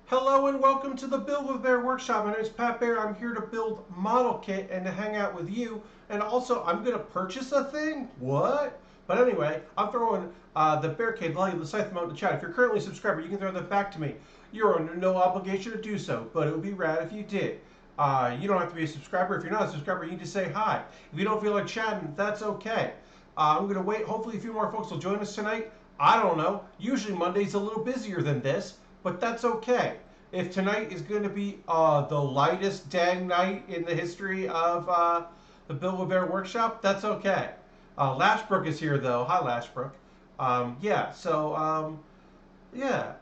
Hello and welcome to the Build with Baer workshop. My name is Pat Baer. I'm here to build model kit and to hang out with you. And also, I'm going to purchase a thing? What? But anyway, I'm throwing the Barricade value of the Scythe Mount in the chat. If you're currently a subscriber, you can throw that back to me. You're under no obligation to do so, but it would be rad if you did. You don't have to be a subscriber. If you're not a subscriber, you can just say hi. If you don't feel like chatting, that's okay. I'm going to wait. Hopefully, a few more folks will join us tonight. I don't know. Usually, Monday's a little busier than this, but that's okay. If tonight is going to be the lightest dang night in the history of the Build with Baer workshop, that's okay. Lashbrook is here, though. Hi, Lashbrook. Yeah,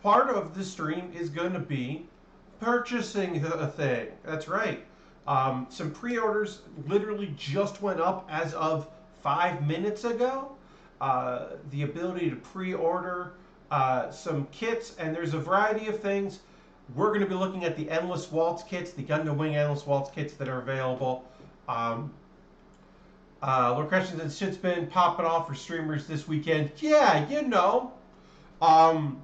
part of the stream is going to be purchasing a thing. That's right. Some pre-orders literally just went up as of 5 minutes ago. The ability to pre-order some kits, and there's a variety of things. We're going to be looking at the Endless Waltz kits, the Gundam Wing Endless Waltz kits that are available. Lord Christian said shit's been popping off for streamers this weekend. Yeah, you know. And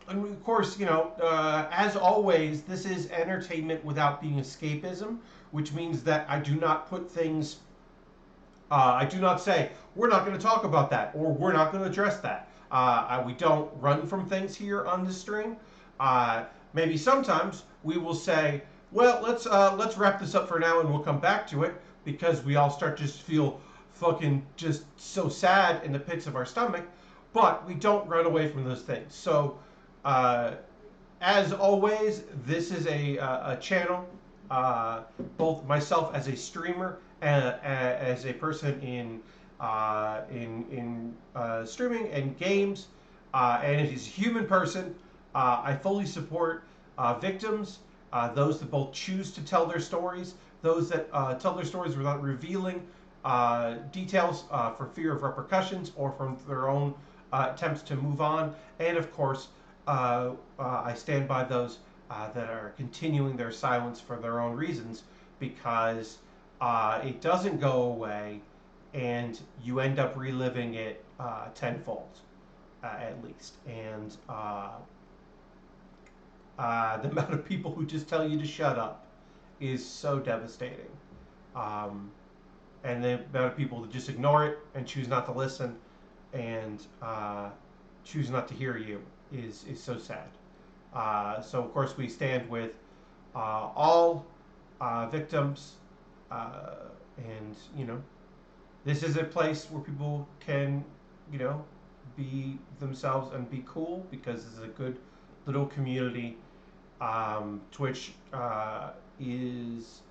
of course, as always, this is entertainment without being escapism, which means that I do not put things. I do not say we're not going to talk about that or we're not going to address that. We don't run from things here on the stream. Maybe sometimes we will say, well, let's wrap this up for now and we'll come back to it because we all start to just feel fucking just so sad in the pits of our stomach. But we don't run away from those things. So, as always, this is a channel, both myself as a streamer and as a person in streaming and games, and as a human person. I fully support victims, those that both choose to tell their stories, those that tell their stories without revealing details for fear of repercussions or from their own attempts to move on, and of course, I stand by those that are continuing their silence for their own reasons because it doesn't go away and you end up reliving it tenfold, at least. And the amount of people who just tell you to shut up is so devastating. And the amount of people that just ignore it and choose not to listen and choose not to hear you is so sad. So, of course, we stand with all victims, and, this is a place where people can, be themselves and be cool because this is a good little community. Twitch has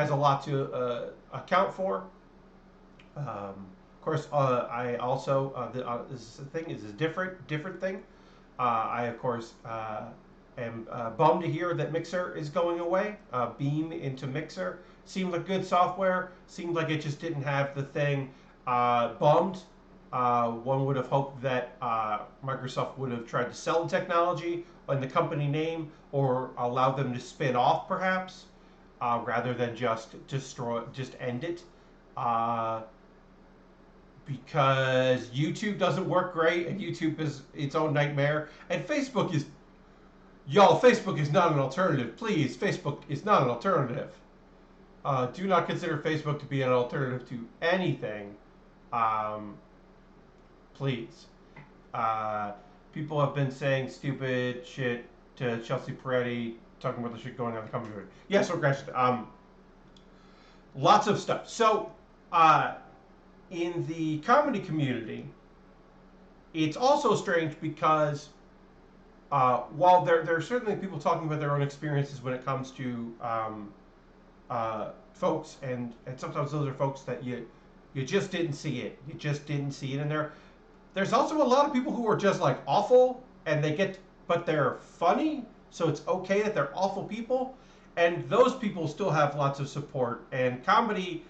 a lot to account for. Of course, I also this thing is a different thing. I of course am bummed to hear that Mixer is going away. Beam into Mixer seemed like good software. Seemed like it just didn't have the thing. Bummed. One would have hoped that Microsoft would have tried to sell the technology and the company name, or allow them to spin off, perhaps, rather than just end it. Because YouTube doesn't work great, and YouTube is its own nightmare, and Facebook is not an alternative. Please, Facebook is not an alternative. Do not consider Facebook to be an alternative to anything. Please. People have been saying stupid shit to Chelsea Peretti, talking about the shit going on in the company. Yes, so Crash. Lots of stuff. So, in the comedy community, it's also strange because while there are certainly people talking about their own experiences when it comes to folks, and sometimes those are folks that you just didn't see it. You just didn't see it in there. There's also a lot of people who are just like awful, and but they're funny, so it's okay that they're awful people, and those people still have lots of support. And comedy,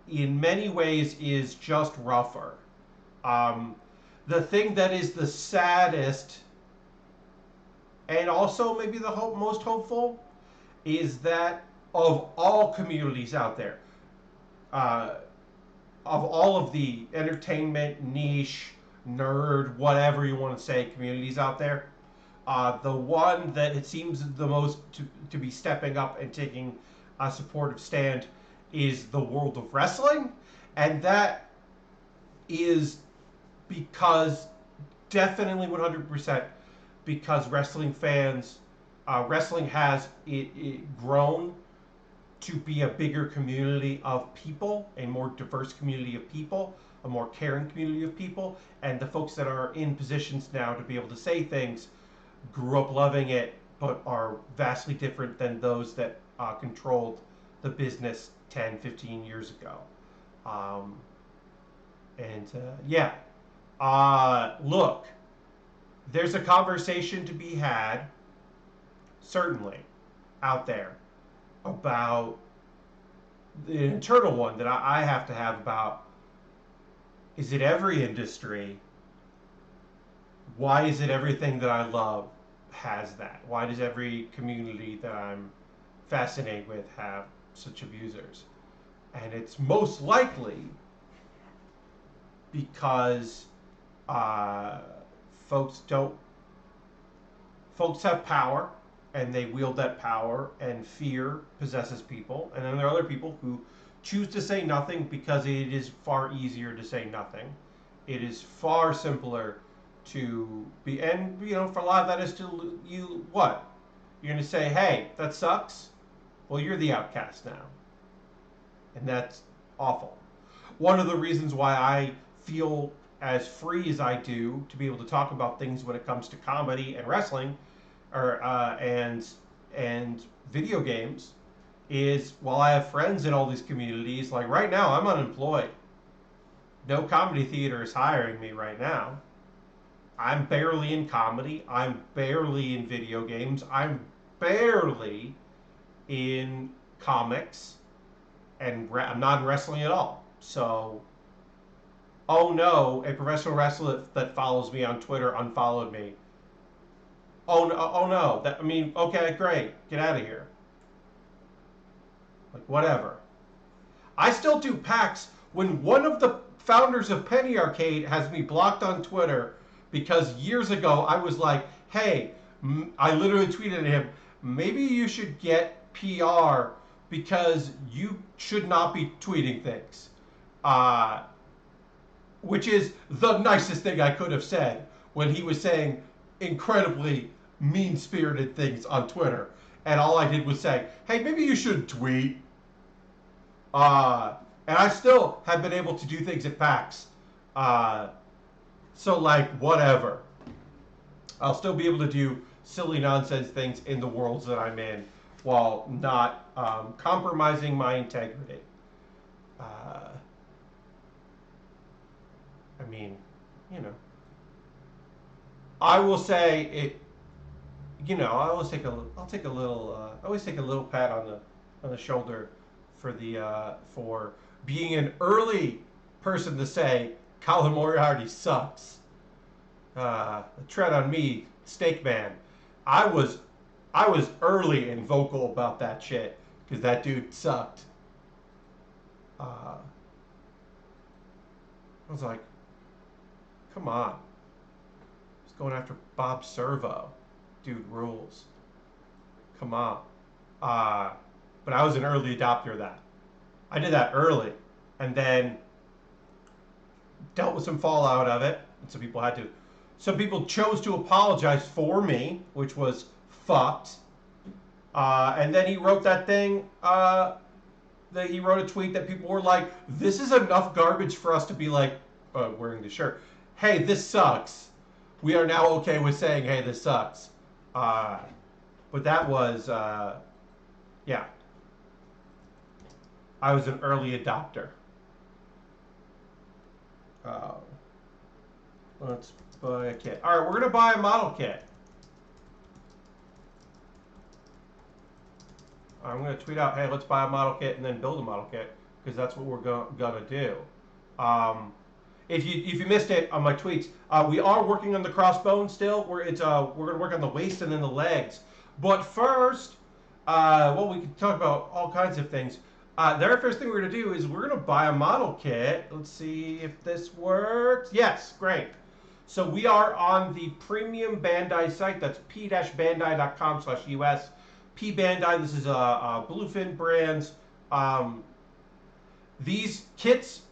in many ways, is just rougher. The thing that is the saddest, and also maybe the most hopeful, is that of all communities out there, of all of the entertainment niche nerd, whatever you want to say, communities out there. The one that it seems the most to be stepping up and taking a supportive stand is the world of wrestling. And that is because definitely 100% because wrestling fans, wrestling has it grown to be a bigger community of people, a more diverse community of people, a more caring community of people, and the folks that are in positions now to be able to say things grew up loving it, but are vastly different than those that controlled the business 10, 15 years ago. Um, and yeah, look, there's a conversation to be had, certainly, out there about the internal one that I have to have about is it every industry? Why is it everything that I love has that? Why does every community that I'm fascinated with have such abusers? And it's most likely because uh, folks don't folks have power and they wield that power and fear possesses people, and then there are other people who choose to say nothing because it is far easier to say nothing. It is far simpler to be, and for a lot of that is to you what you're going to say, hey, that sucks. Well, you're the outcast now, and that's awful. One of the reasons why I feel as free as I do to be able to talk about things when it comes to comedy and wrestling, or and video games, is while I have friends in all these communities. Like right now, I'm unemployed. No comedy theater is hiring me right now. I'm barely in comedy. I'm barely in video games. I'm barely in comics, and I'm not in wrestling at all. So, oh no, a professional wrestler that follows me on Twitter unfollowed me. Oh no, oh no. Okay, great, get out of here. Like whatever. I still do packs when one of the founders of Penny Arcade has me blocked on Twitter because years ago I was like, hey, I literally tweeted at him, maybe you should get PR because you should not be tweeting things. Which is the nicest thing I could have said when he was saying incredibly mean-spirited things on Twitter. And all I did was say, hey, maybe you should tweet. And I still have been able to do things at PAX. So, like, whatever. I'll still be able to do silly nonsense things in the worlds that I'm in while not compromising my integrity. I mean, I will say it. I always take a little pat on the shoulder for for being an early person to say Colin Moriarty sucks. Tread on me, Steak Man. I was early and vocal about that shit because that dude sucked. I was like, come on. He's going after Bob Servo. Dude rules. Come on. But I was an early adopter of that. I did that early, and then dealt with some fallout of it. And some people chose to apologize for me, which was fucked. And then he wrote that thing. That he wrote a tweet that people were like, "This is enough garbage for us to be like, wearing the shirt. Hey, this sucks. We are now okay with saying, hey, this sucks." But that was, yeah. I was an early adopter. Let's buy a kit. All right, we're gonna buy a model kit. I'm gonna tweet out, hey, let's buy a model kit and then build a model kit because that's what we're gonna do. If you missed it on my tweets, we are working on the Crossbone still. We're gonna work on the waist and then the legs. But first, we can talk about all kinds of things. The very first thing we're gonna do is we're gonna buy a model kit. Let's see if this works. Yes, great. So we are on the premium Bandai site. That's p-bandai.com/us. P Bandai. This is a Bluefin brands. Um, these kits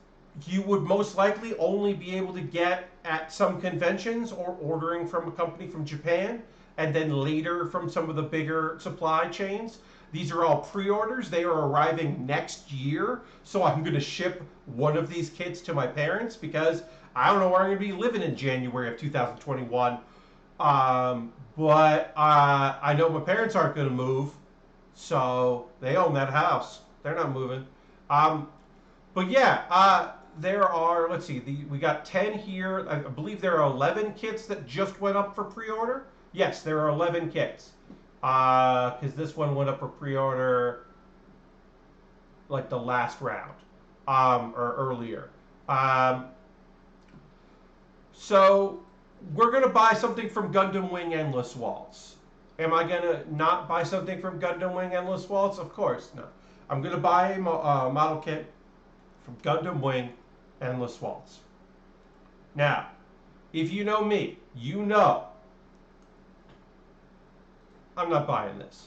you would most likely only be able to get at some conventions or ordering from a company from Japan, and then later from some of the bigger supply chains. These are all pre-orders. They are arriving next year. So I'm going to ship one of these kits to my parents because I don't know where I'm going to be living in January of 2021. But I know my parents aren't going to move. So they own that house. They're not moving. Um, but yeah, there are, let's see, we got 10 here. I believe there are 11 kits that just went up for pre-order. Yes, there are 11 kits. Because this one went up for pre-order like the last round, or earlier. Um, so we're going to buy something from Gundam Wing Endless Waltz. Am I going to not buy something from Gundam Wing Endless Waltz? Of course not. I'm going to buy a model kit from Gundam Wing Endless Waltz. Now, if you know me, you know I'm not buying this.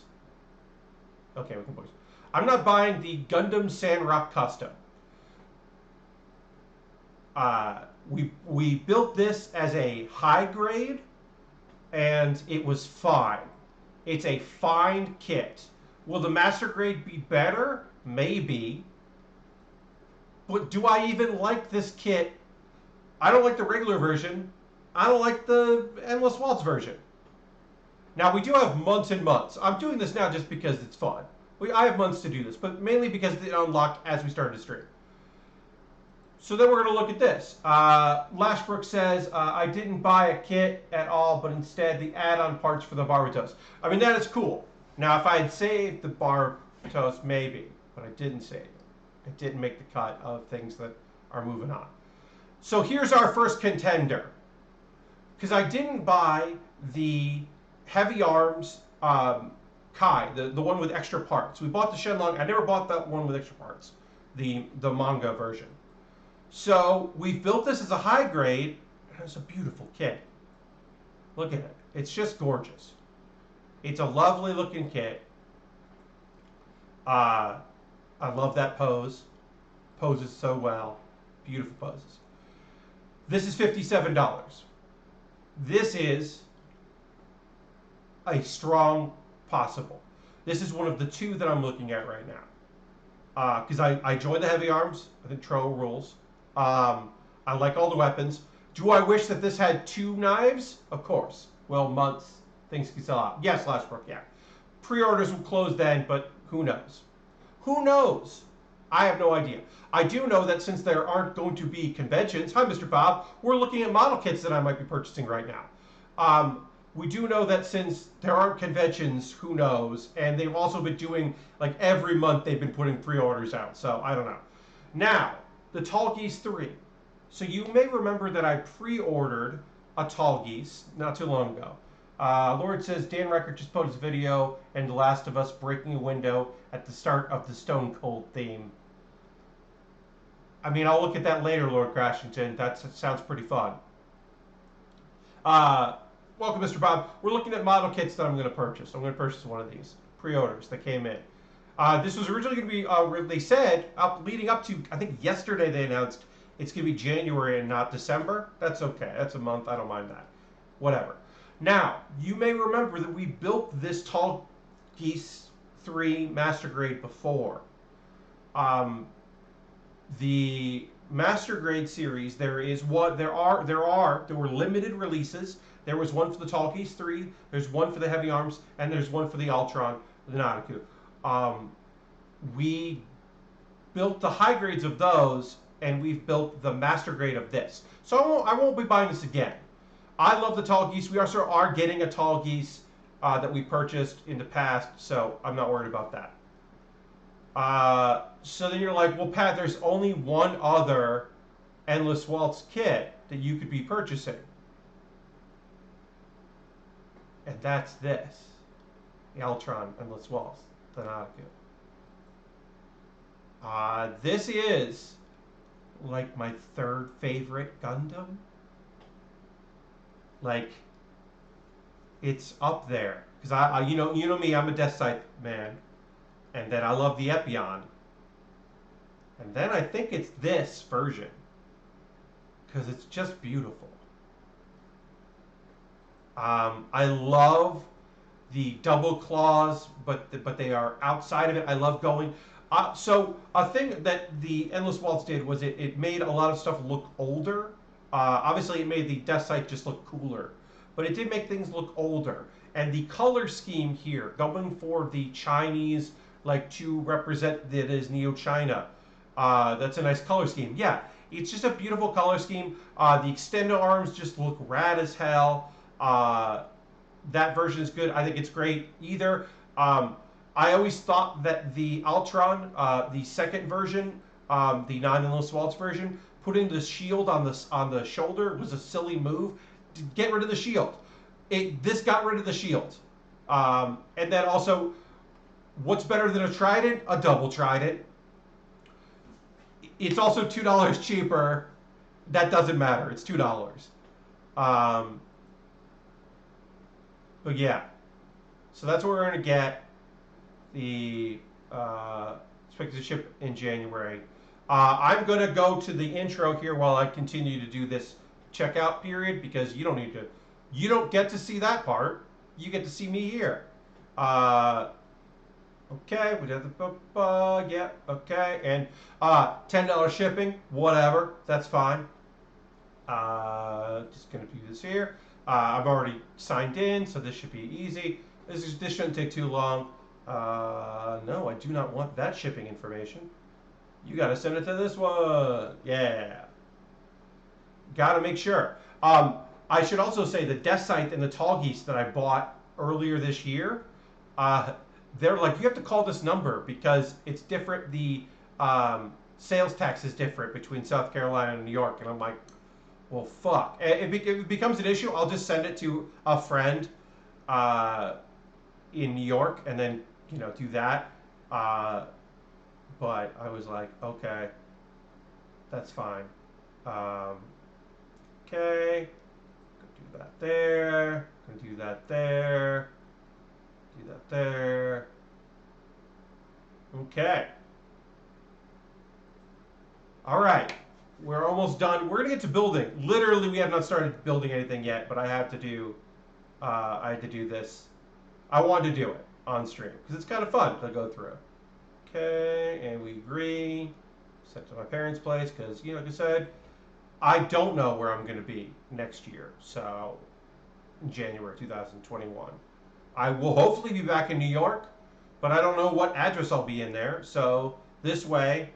Okay, we can put. I'm not buying the Gundam Sandrock Custom. We built this as a high grade, and it was fine. It's a fine kit. Will the master grade be better? Maybe. But do I even like this kit? I don't like the regular version. I don't like the Endless Waltz version. Now, we do have months and months. I'm doing this now just because it's fun. I have months to do this, but mainly because it unlocked as we started to stream. So then we're going to look at this. Lashbrook says, I didn't buy a kit at all, but instead the add-on parts for the Barbatos. I mean, that is cool. Now, if I had saved the Barbatos, maybe, but I didn't save it. I didn't make the cut of things that are moving on. So here's our first contender. Because I didn't buy the Heavy Arms Kai, the one with extra parts. We bought the Shenlong. I never bought that one with extra parts, the manga version. So we built this as a high grade, and it's a beautiful kit. Look at it. It's just gorgeous. It's a lovely looking kit. I love that pose. Poses so well. Beautiful poses. This is $57. This is a strong possible. This is one of the two that I'm looking at right now. Because I enjoy the heavy arms. I think Tro rules. I like all the weapons. Do I wish that this had two knives? Of course. Well, months, things can sell out. Yes, Lashbrook, yeah. Pre-orders will close then, but who knows? Who knows? I have no idea. I do know that since there aren't going to be conventions, hi, Mr. Bob, we're looking at model kits that I might be purchasing right now. We do know that since there aren't conventions, who knows? And they've also been doing, like every month they've been putting pre-orders out. So I don't know. Now, the Tall Geese 3. So you may remember that I pre-ordered a Tall Geese not too long ago. Lord says, Dan Reichert just posted a video and The Last of Us breaking a window at the start of the Stone Cold theme. I mean, I'll look at that later, Lord Crashington. That sounds pretty fun. Welcome, Mr. Bob. We're looking at model kits that I'm going to purchase. I'm going to purchase one of these pre-orders that came in. This was originally going to be, they said, leading up to, I think yesterday they announced it's going to be January and not December. That's okay. That's a month. I don't mind that. Whatever. Now, you may remember that we built this Tall Geese 3 Master Grade before. The Master Grade series, there were limited releases. There was one for the Tall Geese 3, there's one for the Heavy Arms, and there's one for the Ultron, the Nautiku. We built the high grades of those, and we've built the Master Grade of this. So I won't be buying this again. I love the Tall Geese. We also are getting a Tall Geese that we purchased in the past, so I'm not worried about that. So then you're like, well, Pat, there's only one other Endless Waltz kit that you could be purchasing. And that's this. The Ultron Endless Waltz, the Nautiku. This is like my third favorite Gundam. Like, it's up there. Because you know me, I'm a Death Sight man. And then I love the Epion. And then I think it's this version. Because it's just beautiful. I love the double claws, but they are outside of it. I love going. So a thing that the Endless Waltz did was it made a lot of stuff look older. Obviously, it made the Death Sight just look cooler, but it did make things look older. And the color scheme here, going for the Chinese, like to represent that as Neo China, that's a nice color scheme. Yeah, it's just a beautiful color scheme. The extended arms just look rad as hell. That version is good. I think it's great. Either I always thought that the Ultron, the second version, the non-Endless Waltz version, putting the shield on the shoulder was a silly move. To get rid of the shield. This got rid of the shield. And then also, what's better than a trident? A double trident. It's also $2 cheaper. That doesn't matter. It's $2. But yeah, so that's what we're going to get. The expected to ship in January. I'm going to go to the intro here while I continue to do this checkout period because you don't get to see that part. You get to see me here. Okay, we got the yeah, okay, and $10 shipping, whatever, that's fine. Just gonna do this here. I've already signed in, so this should be easy. This shouldn't take too long. No, I do not want that shipping information. You gotta send it to this one. Yeah. Gotta make sure. I should also say the Death Sight and the Tall Geese that I bought earlier this year, they're like, you have to call this number because it's different. The sales tax is different between South Carolina and New York. And I'm like, well, fuck. If it becomes an issue, I'll just send it to a friend in New York and then, do that. But I was like, okay, that's fine. Okay, do that there, do that there, do that there. Okay. All right, we're almost done. We're gonna get to building. Literally, we have not started building anything yet, but I had to do this. I wanted to do it on stream because it's kind of fun to go through. Okay, and we agree. Sent to my parents' place because, like I said, I don't know where I'm going to be next year. So, in January 2021. I will hopefully be back in New York, but I don't know what address I'll be in there. So, this way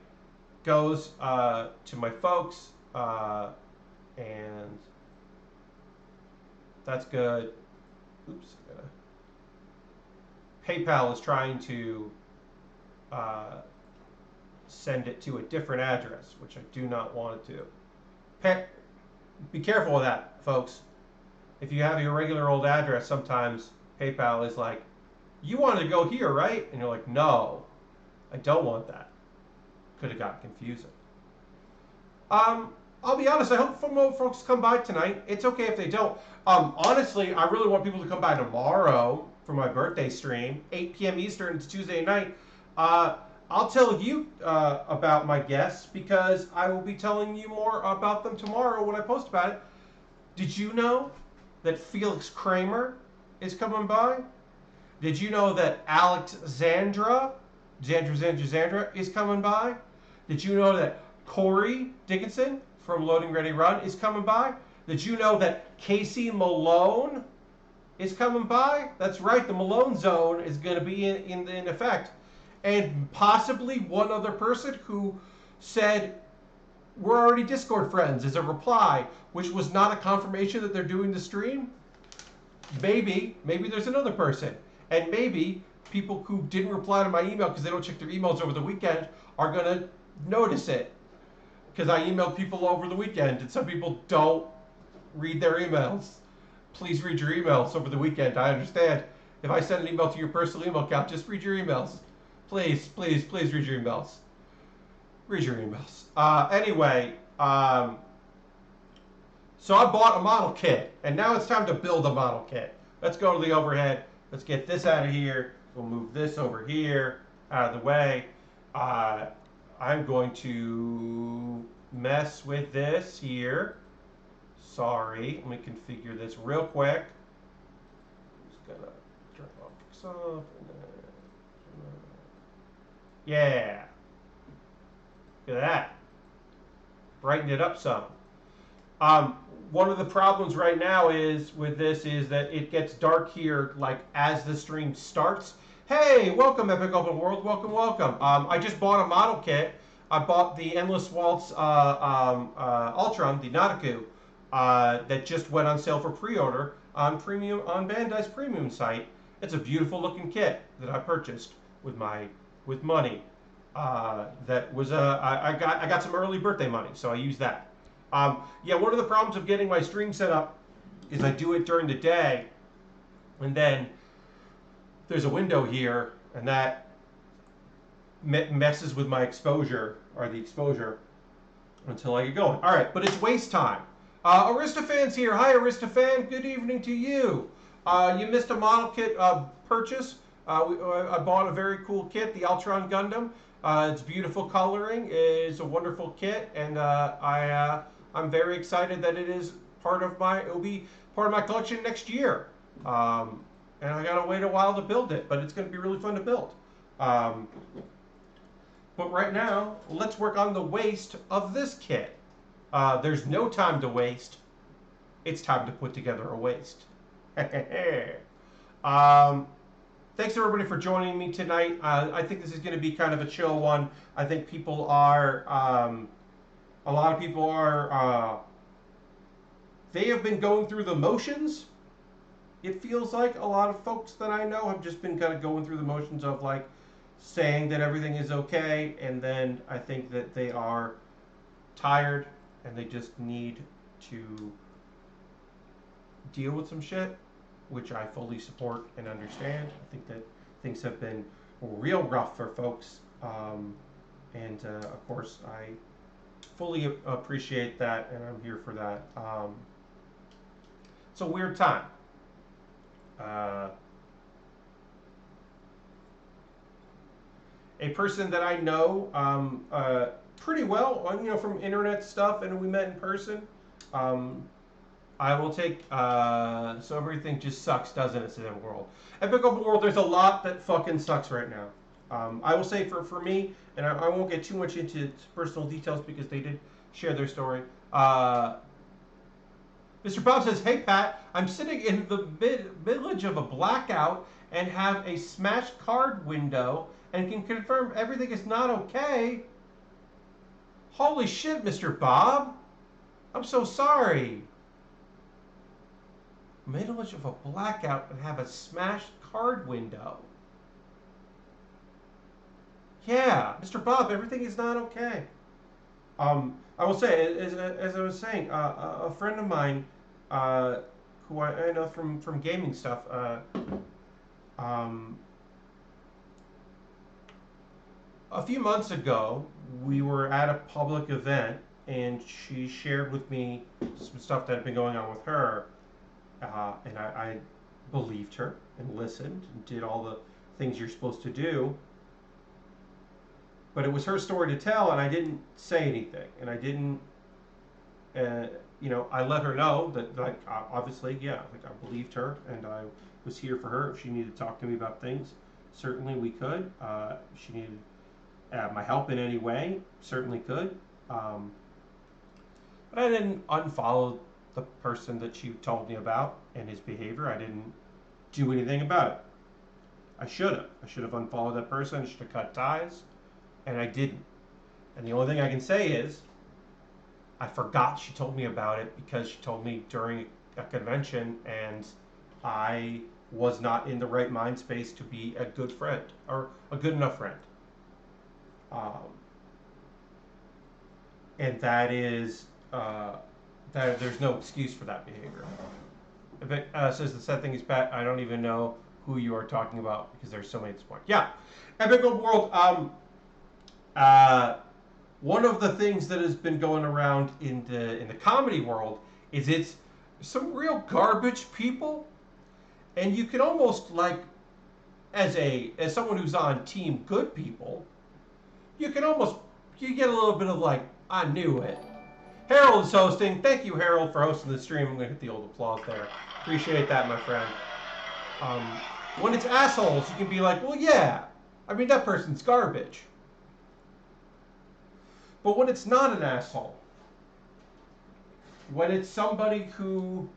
goes to my folks, and that's good. Oops. PayPal is trying to send it to a different address, which I do not want it to. Be careful with that, folks. If you have your regular old address, sometimes PayPal is like, you wanted to go here, right? And you're like, no, I don't want that. Could have got confusing. I'll be honest, I hope more folks come by tonight. It's okay if they don't. Honestly, I really want people to come by tomorrow for my birthday stream, 8 p.m. Eastern. It's Tuesday night. I'll tell you about my guests because I will be telling you more about them tomorrow when I post about it. Did you know that Felix Kramer is coming by? Did you know that Alexandra is coming by? Did you know that Corey Dickinson from Loading Ready Run is coming by? Did you know that Casey Malone is coming by? That's right, the Malone Zone is going to be in effect. And possibly one other person who said, we're already Discord friends, as a reply, which was not a confirmation that they're doing the stream. Maybe there's another person. And maybe people who didn't reply to my email because they don't check their emails over the weekend are going to notice it. Because I emailed people over the weekend, and some people don't read their emails. Please read your emails over the weekend. I understand. If I send an email to your personal email account, just read your emails. Please read your emails. Read your emails. Anyway, So I bought a model kit, and now it's time to build a model kit. Let's go to the overhead. Let's get this out of here. We'll move this over here, out of the way. Uh, I'm going to mess with this here. Sorry, let me configure this real quick. Just gonna turn optics off. Yeah. Look at that. Brighten it up some. One of the problems right now is with this is that it gets dark here like as the stream starts. Hey, welcome Epic Open World, welcome, welcome. I just bought a model kit. I bought the Endless Waltz Ultron, the Nautiku, that just went on sale for pre-order on Bandai's premium site. It's a beautiful looking kit that I purchased with money. That was I got some early birthday money, so I used that. Yeah, one of the problems of getting my stream set up is I do it during the day, and then there's a window here, and that messes with my exposure, or the exposure, until I get going. All right, but it's waste time. Aristofan's here. Hi, Aristofan. Good evening to you. You missed a model kit purchase. I bought a very cool kit, the Ultron Gundam. It's beautiful coloring. It's a wonderful kit, and I'm very excited that it is it'll be part of my collection next year. And I gotta wait a while to build it, but it's gonna be really fun to build. But right now, let's work on the waste of this kit. There's no time to waste. It's time to put together a waste. Thanks everybody for joining me tonight. I think this is going to be kind of a chill one. I think people are, a lot of people are, they have been going through the motions. It feels like a lot of folks that I know have just been kind of going through the motions of like saying that everything is okay, and then I think that they are tired and they just need to deal with some shit, which I fully support and understand. I think that things have been real rough for folks, and of course I fully appreciate that, and I'm here for that. It's a weird time. A person that I know pretty well, from internet stuff, and we met in person. I will take, so everything just sucks, doesn't it, Sim World? Epic Open World, there's a lot that fucking sucks right now. I will say for me, and I won't get too much into personal details because they did share their story. Mr. Bob says, hey Pat, I'm sitting in the village of a blackout and have a smashed card window and can confirm everything is not okay. Holy shit, Mr. Bob. I'm so sorry. Middle of a blackout and have a smashed card window. Yeah, Mr. Bob, everything is not okay. I will say, as I was saying, a friend of mine, who I know from gaming stuff, a few months ago, we were at a public event, and she shared with me some stuff that had been going on with her. And I believed her and listened and did all the things you're supposed to do. But it was her story to tell, and I didn't say anything. And I didn't, I let her know that, like, obviously, yeah, like I believed her, and I was here for her. If she needed to talk to me about things, certainly we could. If she needed my help in any way, certainly could. But I didn't unfollow the person that she told me about and his behavior. I didn't do anything about it. I should have. I should have unfollowed that person. I should have cut ties, and I didn't. And the only thing I can say is I forgot she told me about it because she told me during a convention, and I was not in the right mind space to be a good friend or a good enough friend. And that is there's no excuse for that behavior. If it says the sad thing is, Pat, I don't even know who you are talking about because there's so many at this point. Yeah, Epic Open World. One of the things that has been going around in the comedy world is it's some real garbage people, and you can almost like, as someone who's on team good people, you can almost, you get a little bit of like, I knew it. Harold is hosting. Thank you, Harold, for hosting the stream. I'm gonna hit the old applause there. Appreciate that, my friend. Um, when it's assholes, you can be like, well, yeah. I mean, that person's garbage. But when it's not an asshole, when it's somebody who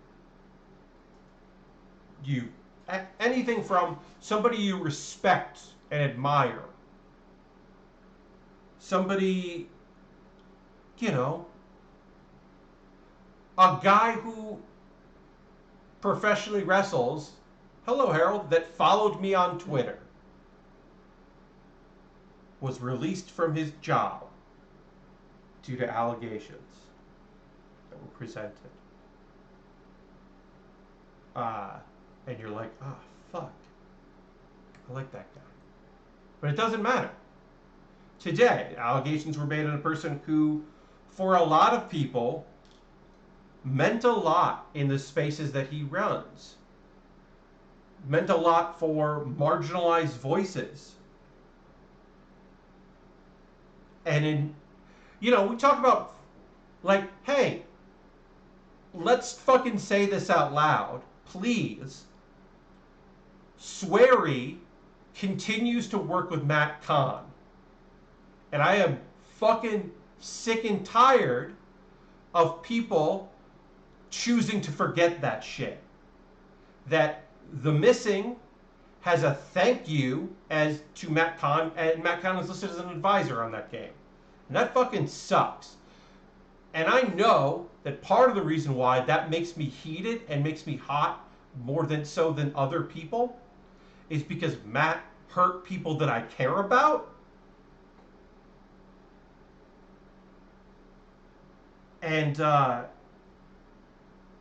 you, anything from somebody you respect and admire, somebody, you know, a guy who professionally wrestles, hello Harold, that followed me on Twitter, was released from his job due to allegations that were presented. And you're like, ah, fuck. I like that guy. But it doesn't matter. Today, allegations were made on a person who, for a lot of people, meant a lot in the spaces that he runs. Meant a lot for marginalized voices. And in, you know, we talk about, like, hey, let's fucking say this out loud, please. Swery continues to work with Matt Kahn. And I am fucking sick and tired of people choosing to forget that shit. That The Missing has a thank you as to Matt Kahn, and Matt Kahn is listed as an advisor on that game. And that fucking sucks. And I know that part of the reason why that makes me heated and makes me hot more than so than other people is because Matt hurt people that I care about. And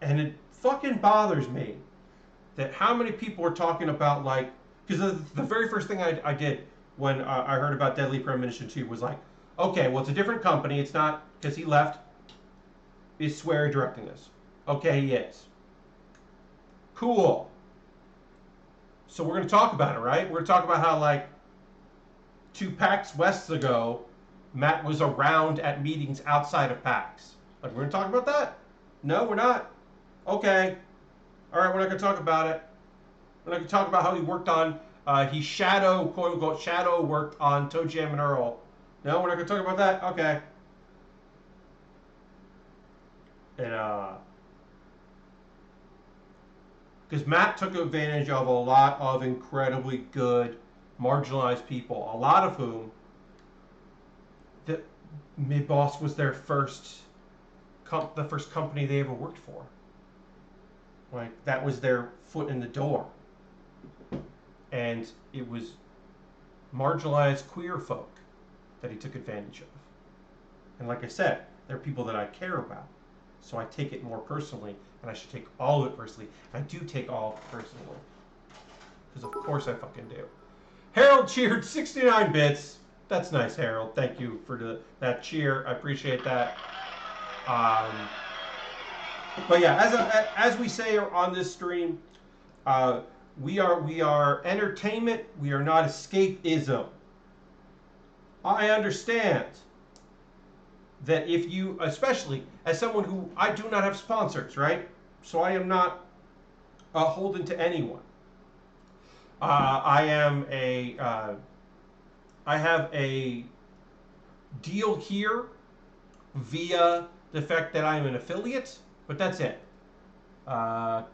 it fucking bothers me that how many people are talking about, like, because the very first thing I did when I heard about Deadly Premonition 2 was like, okay, well, it's a different company. It's not, because he left. Is Swery directing this? Okay, he is. Cool. So we're going to talk about it, right? We're going to talk about how, like, 2 PAX Wests ago, Matt was around at meetings outside of PAX. Like, we're going to talk about that? No, we're not. Okay. All right, we're not going to talk about it. We're not going to talk about how he worked on, he shadow, quote unquote, shadow worked on Toe Jam and Earl. No, we're not going to talk about that? Okay. And, because Matt took advantage of a lot of incredibly good marginalized people, a lot of whom that Mid-Boss was their first, the first company they ever worked for. Like, that was their foot in the door. And it was marginalized queer folk that he took advantage of. And like I said, they're people that I care about. So I take it more personally, and I should take all of it personally. I do take all of it personally. Because of course I fucking do. Harold cheered 69 bits. That's nice, Harold. Thank you for that cheer. I appreciate that. But yeah, as we say on this stream, we are entertainment. We are not escapism. I understand that if you, especially as someone who, I do not have sponsors, right? So I am not holden to anyone. I have a deal here via the fact that I'm an affiliate, but that's it. Glass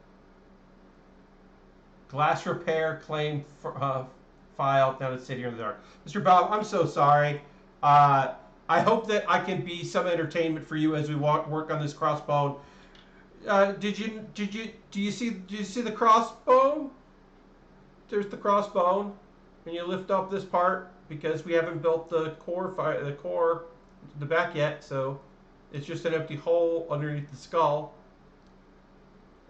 repair claim file. Now let's sit here in the dark. Mr. Bob, I'm so sorry. I hope that I can be some entertainment for you as we work on this crossbone. Do you see the crossbone? There's the crossbone, and you lift up this part because we haven't built the back yet, so it's just an empty hole underneath the skull.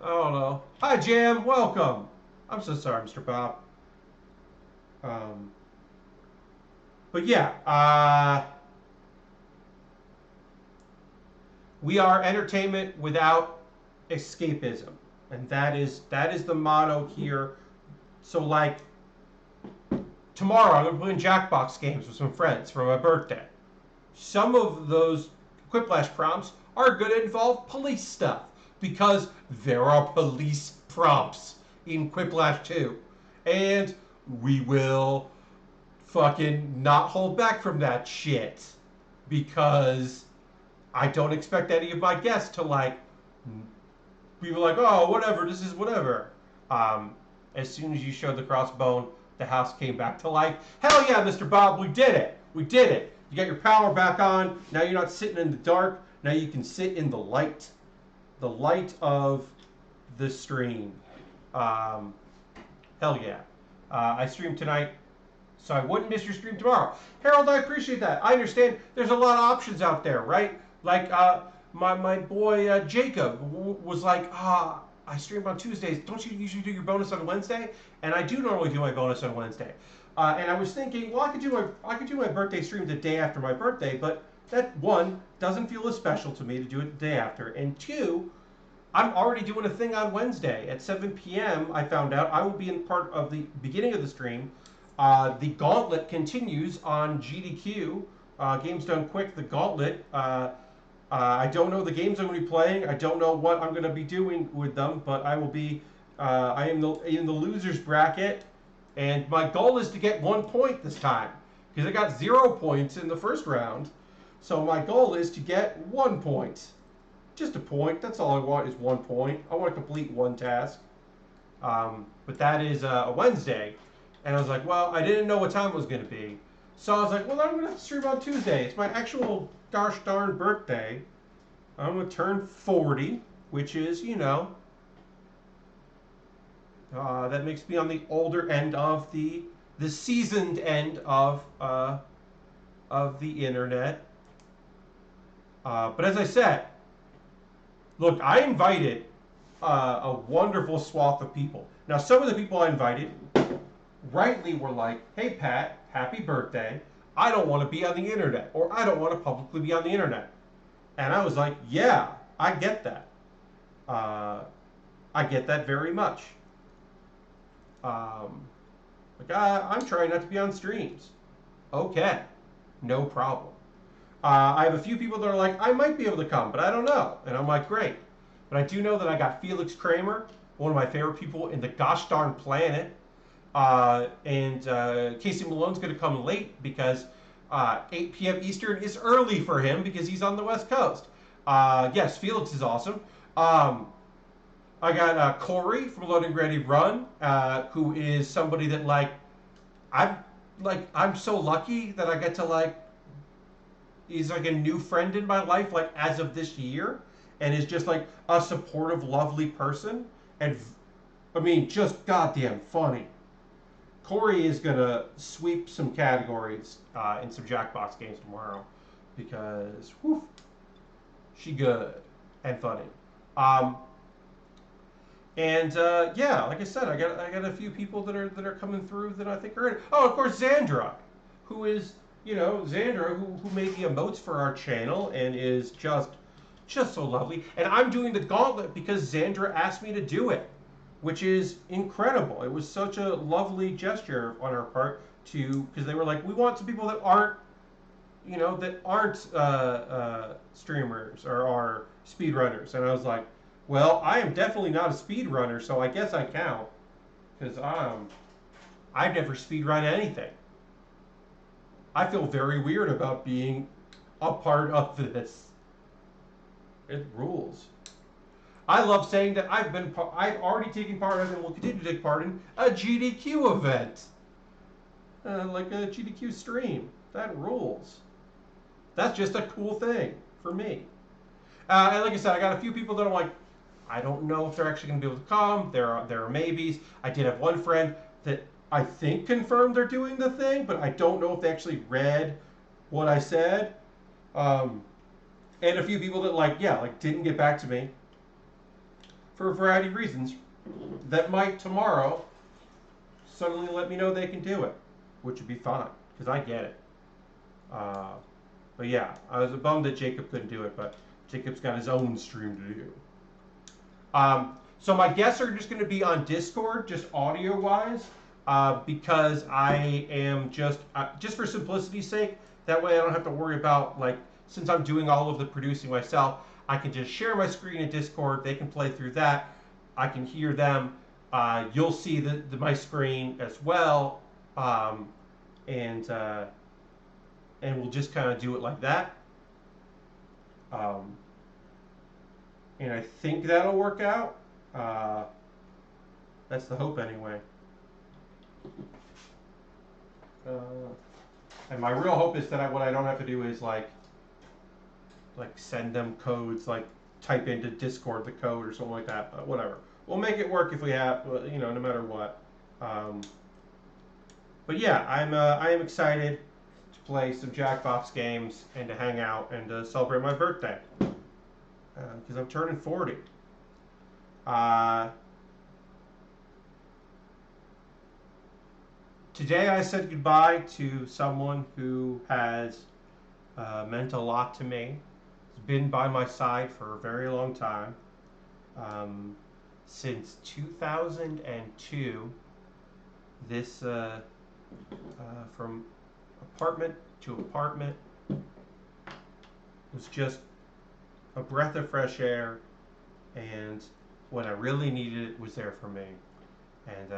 I don't know. Hi, Jam. Welcome. I'm so sorry, Mr. Bob. But yeah, we are entertainment without escapism, and that is the motto here. So like tomorrow, I'm gonna play in Jackbox games with some friends for my birthday. Some of those Quiplash prompts are going to involve police stuff because there are police prompts in Quiplash 2. And we will fucking not hold back from that shit because I don't expect any of my guests to like be like, oh, whatever, this is whatever. Um, as soon as you showed the crossbone, the house came back to life. Hell yeah, Mr. Bob, we did it. We did it. You got your power back on. Now you're not sitting in the dark. Now you can sit in the light. The light of the stream. Hell yeah. I stream tonight, so I wouldn't miss your stream tomorrow. Harold, I appreciate that. I understand there's a lot of options out there, right? Like my boy Jacob was like, I stream on Tuesdays. Don't you usually do your bonus on Wednesday? And I do normally do my bonus on Wednesday. And I was thinking, well, I could do my birthday stream the day after my birthday, but that one doesn't feel as special to me to do it the day after, and two, I'm already doing a thing on Wednesday at 7 p.m. I found out I will be in part of the beginning of the stream. The Gauntlet continues on GDQ. Games Done Quick, the Gauntlet. I don't know the games I'm going to be playing. I don't know what I'm going to be doing with them, but I will be. I am in the losers bracket, and my goal is to get 1 point this time because I got 0 points in the first round. So my goal is to get 1 point. Just a point. That's all I want is 1 point. I want to complete one task. But that is a Wednesday. And I was like, well, I didn't know what time it was going to be. So I was like, well, I'm going to stream on Tuesday. It's my actual gosh darn birthday. I'm going to turn 40, which is, you know, that makes me on the older end of the seasoned end of the internet. But as I said, look, I invited a wonderful swath of people. Now, some of the people I invited rightly were like, hey, Pat, happy birthday. I don't want to be on the internet, or I don't want to publicly be on the internet. And I was like, yeah, I get that. I get that very much. I'm trying not to be on streams. Okay, no problem. I have a few people that are like, I might be able to come, but I don't know. And I'm like, great. But I do know that I got Felix Kramer, one of my favorite people in the gosh darn planet. And Casey Malone's going to come late because 8 p.m. Eastern is early for him because he's on the West Coast. Yes, Felix is awesome. I got Corey from Loading Ready Run, who is somebody that I'm so lucky that I get to he's like a new friend in my life, like as of this year, and is just like a supportive, lovely person, and I mean, just goddamn funny. Corey is gonna sweep some categories in some Jackbox games tomorrow because, whew, she good and funny. Yeah, like I said, I got a few people that are coming through that I think are in. Oh, of course, Xandra, who is. Xandra, who made the emotes for our channel and is just so lovely. And I'm doing the gauntlet because Xandra asked me to do it, which is incredible. It was such a lovely gesture on our part because they were like, we want some people that aren't, streamers or are speedrunners. And I was like, well, I am definitely not a speedrunner, so I guess I count because I've never speedrun anything. I feel very weird about being a part of this. It rules. I love saying that I've already taken part of and will continue to take part in a GDQ event. Like a GDQ stream. That rules. That's just a cool thing for me. And like I said, I got a few people that I'm like, I don't know if they're actually going to be able to come. There are maybes. I did have one friend that I think confirmed they're doing the thing, but I don't know if they actually read what I said. And a few people that didn't get back to me for a variety of reasons that might tomorrow suddenly let me know they can do it, which would be fine because I get it. But yeah, I was bummed that Jacob couldn't do it, but Jacob's got his own stream to do. So my guests are just going to be on Discord, just audio wise, because I am just for simplicity's sake. That way I don't have to worry about like since I'm doing all of the producing myself, I can just share my screen in Discord. They can play through that. I can hear them. You'll see my screen as well, and we'll just kind of do it like that. Um, and I think that'll work out. That's the hope anyway. And my real hope is that what I don't have to do is like send them codes, like type into Discord the code or something like that. But whatever, we'll make it work if we have, no matter what. But yeah, I am excited to play some Jackbox games and to hang out and to celebrate my birthday because I'm turning 40. Today I said goodbye to someone who has meant a lot to me. He's been by my side for a very long time. Since 2002, this from apartment to apartment was just a breath of fresh air, and when I really needed it was there for me. And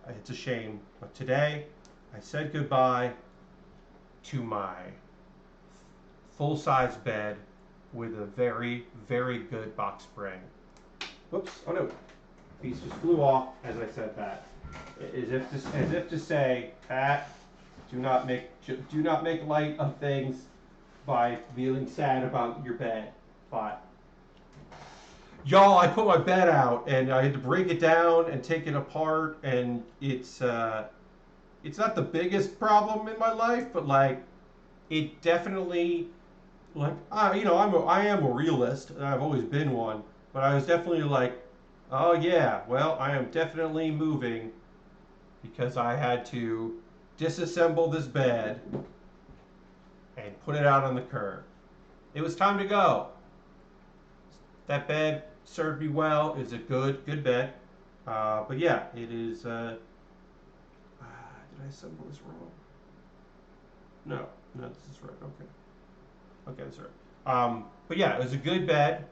it's a shame, but today I said goodbye to my full-size bed with a very, very good box spring. Whoops! Oh no, piece just flew off as I said that, as if to say, Pat, do not make light of things by feeling sad about your bed. But y'all, I put my bed out and I had to break it down and take it apart, and it's not the biggest problem in my life, but like it definitely like I am a realist and I've always been one, but I was definitely like, oh yeah, well I am definitely moving because I had to disassemble this bed and put it out on the curb. It was time to go. That bed served me well. It's a good bed. But yeah, it is. Did I assemble this wrong? No, this is right. Okay, that's right. But yeah, it was a good bed.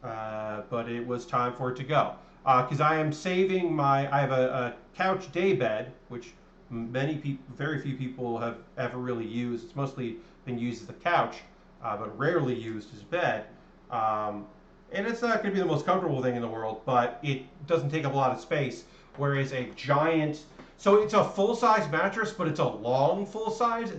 But it was time for it to go. Because I am saving I have a couch day bed, which very few people have ever really used. It's mostly been used as a couch, but rarely used as a bed. And it's not going to be the most comfortable thing in the world, but it doesn't take up a lot of space. Whereas a giant, so it's a full-size mattress, but it's a long full-size.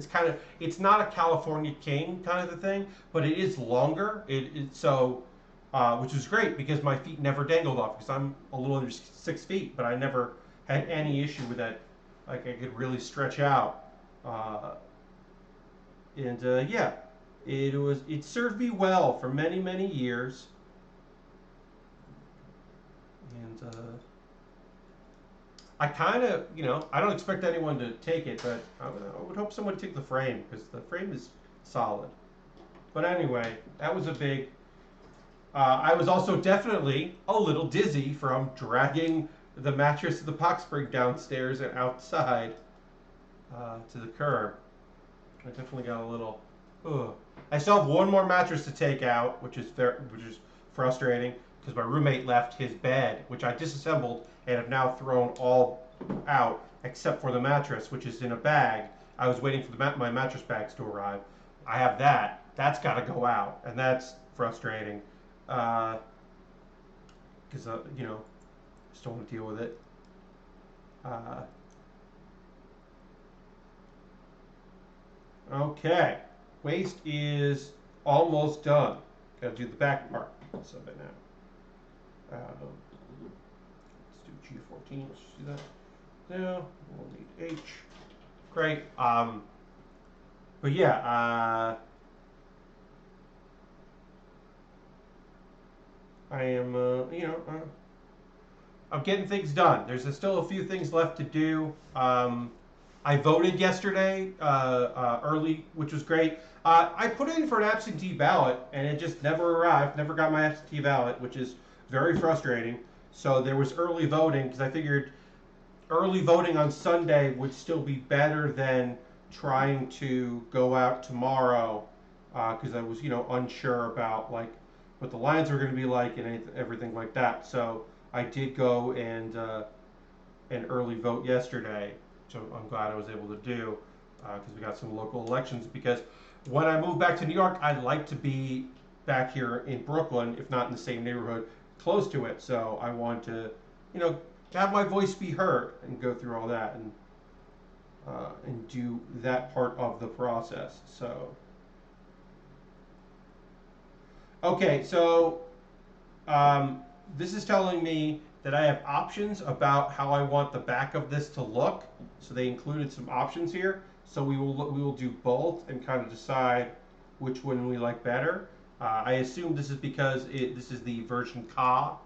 It's not a California King kind of a thing, but it is longer. Which is great because my feet never dangled off because I'm a little under 6 feet, but I never had any issue with that. Like I could really stretch out. Yeah, it served me well for many, many years. And I kind of, I don't expect anyone to take it, but I would hope someone would take the frame because the frame is solid. But anyway, that was a big. I was also definitely a little dizzy from dragging the mattress of the box spring downstairs and outside to the curb. I definitely got a little. Ugh. I still have one more mattress to take out, which is frustrating because my roommate left his bed, which I disassembled and have now thrown all out except for the mattress, which is in a bag. I was waiting for my mattress bags to arrive. I have that. That's got to go out, and that's frustrating. Because just don't want to deal with it. Okay, waist is almost done. Got to do the back part of it now. Let's do G14. Let's just do that. No, we'll need H. Great. But yeah. I am, I'm getting things done. There's still a few things left to do. I voted yesterday early, which was great. I put in for an absentee ballot, and it just never arrived. Never got my absentee ballot, which is very frustrating. So there was early voting because I figured early voting on Sunday would still be better than trying to go out tomorrow because I was, unsure about like what the lines were going to be like and everything like that. So I did go and early vote yesterday, so I'm glad I was able to do because we got some local elections. Because when I move back to New York, I'd like to be back here in Brooklyn, if not in the same neighborhood, close to it. So I want to, have my voice be heard and go through all that and do that part of the process. So, okay, so this is telling me that I have options about how I want the back of this to look. So they included some options here. So we will do both and kind of decide which one we like better. I assume this is because this is the version Ka,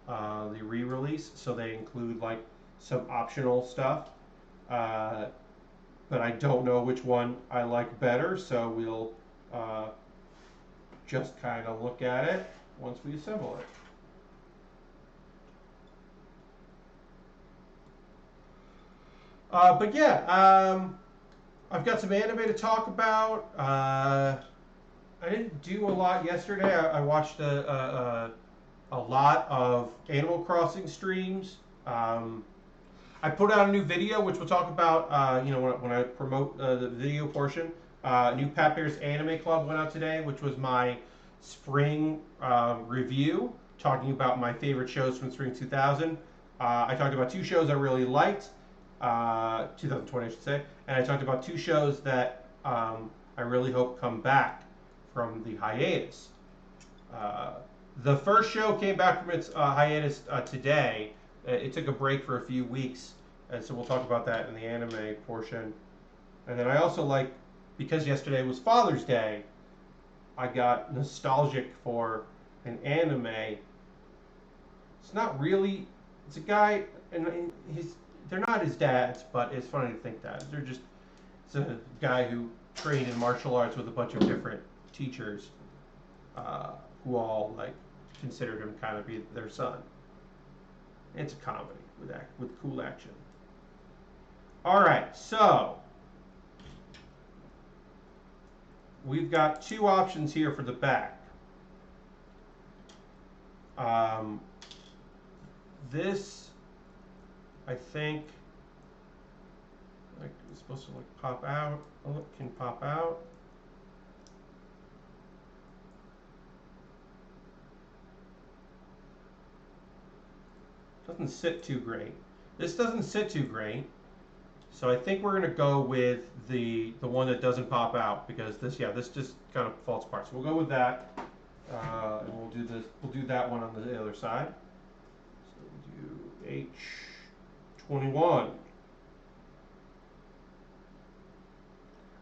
the re-release. So they include like some optional stuff. But I don't know which one I like better. So we'll just kind of look at it once we assemble it. But yeah, I've got some anime to talk about. I didn't do a lot yesterday. I watched a lot of Animal Crossing streams. I put out a new video, which we'll talk about. When I promote the video portion. New Pat Bear's Anime Club went out today, which was my spring review, talking about my favorite shows from spring 2000. I talked about 2 shows I really liked. 2020, I should say, and I talked about 2 shows that I really hope come back from the hiatus. The first show came back from its hiatus today. It took a break for a few weeks, and so we'll talk about that in the anime portion. And then I also because yesterday was Father's Day, I got nostalgic for an anime. It's not really. It's a guy, and they're not his dads, but it's funny to think that. It's a guy who trained in martial arts with a bunch of different teachers who all considered him kind of be their son. It's a comedy with cool action. All right, so we've got 2 options here for the back. This, I think, it's supposed to pop out. Oh, it can pop out. Doesn't sit too great. This doesn't sit too great. So I think we're gonna go with the one that doesn't pop out because this just kind of falls apart. So we'll go with that, and we'll do this. We'll do that one on the other side. So we'll do H21.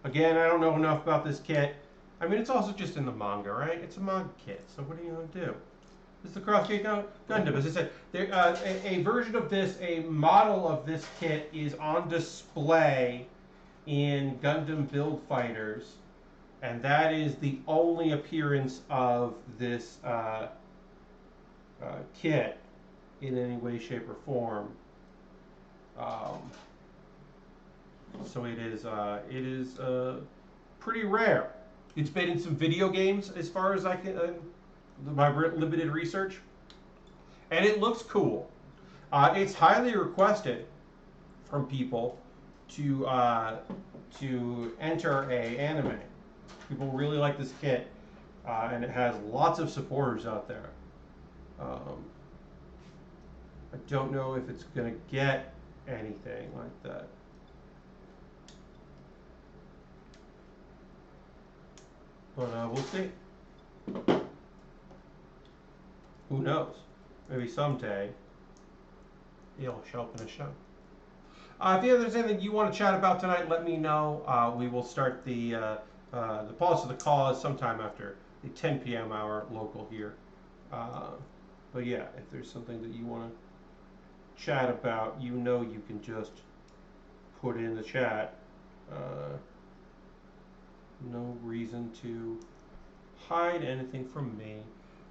Again, I don't know enough about this kit. I mean, it's also just in the manga, right? It's a manga kit. So what are you gonna do? This is the Crossbone Gundam. As I said, a version of this, a model of this kit is on display in Gundam Build Fighters, and that is the only appearance of this kit in any way, shape, or form. So it is pretty rare. It's been in some video games, as far as I can, my limited research, and it looks cool. It's highly requested from people to enter a anime. People really like this kit, and it has lots of supporters out there. I don't know if it's gonna get anything like that. But we'll see. Who knows? Maybe someday it'll show up in a show. If there's anything you want to chat about tonight, let me know. We will start the pause of the cause sometime after the 10 p.m. hour local here. But yeah, if there's something that you want to chat about, you can just put in the chat. No reason to hide anything from me.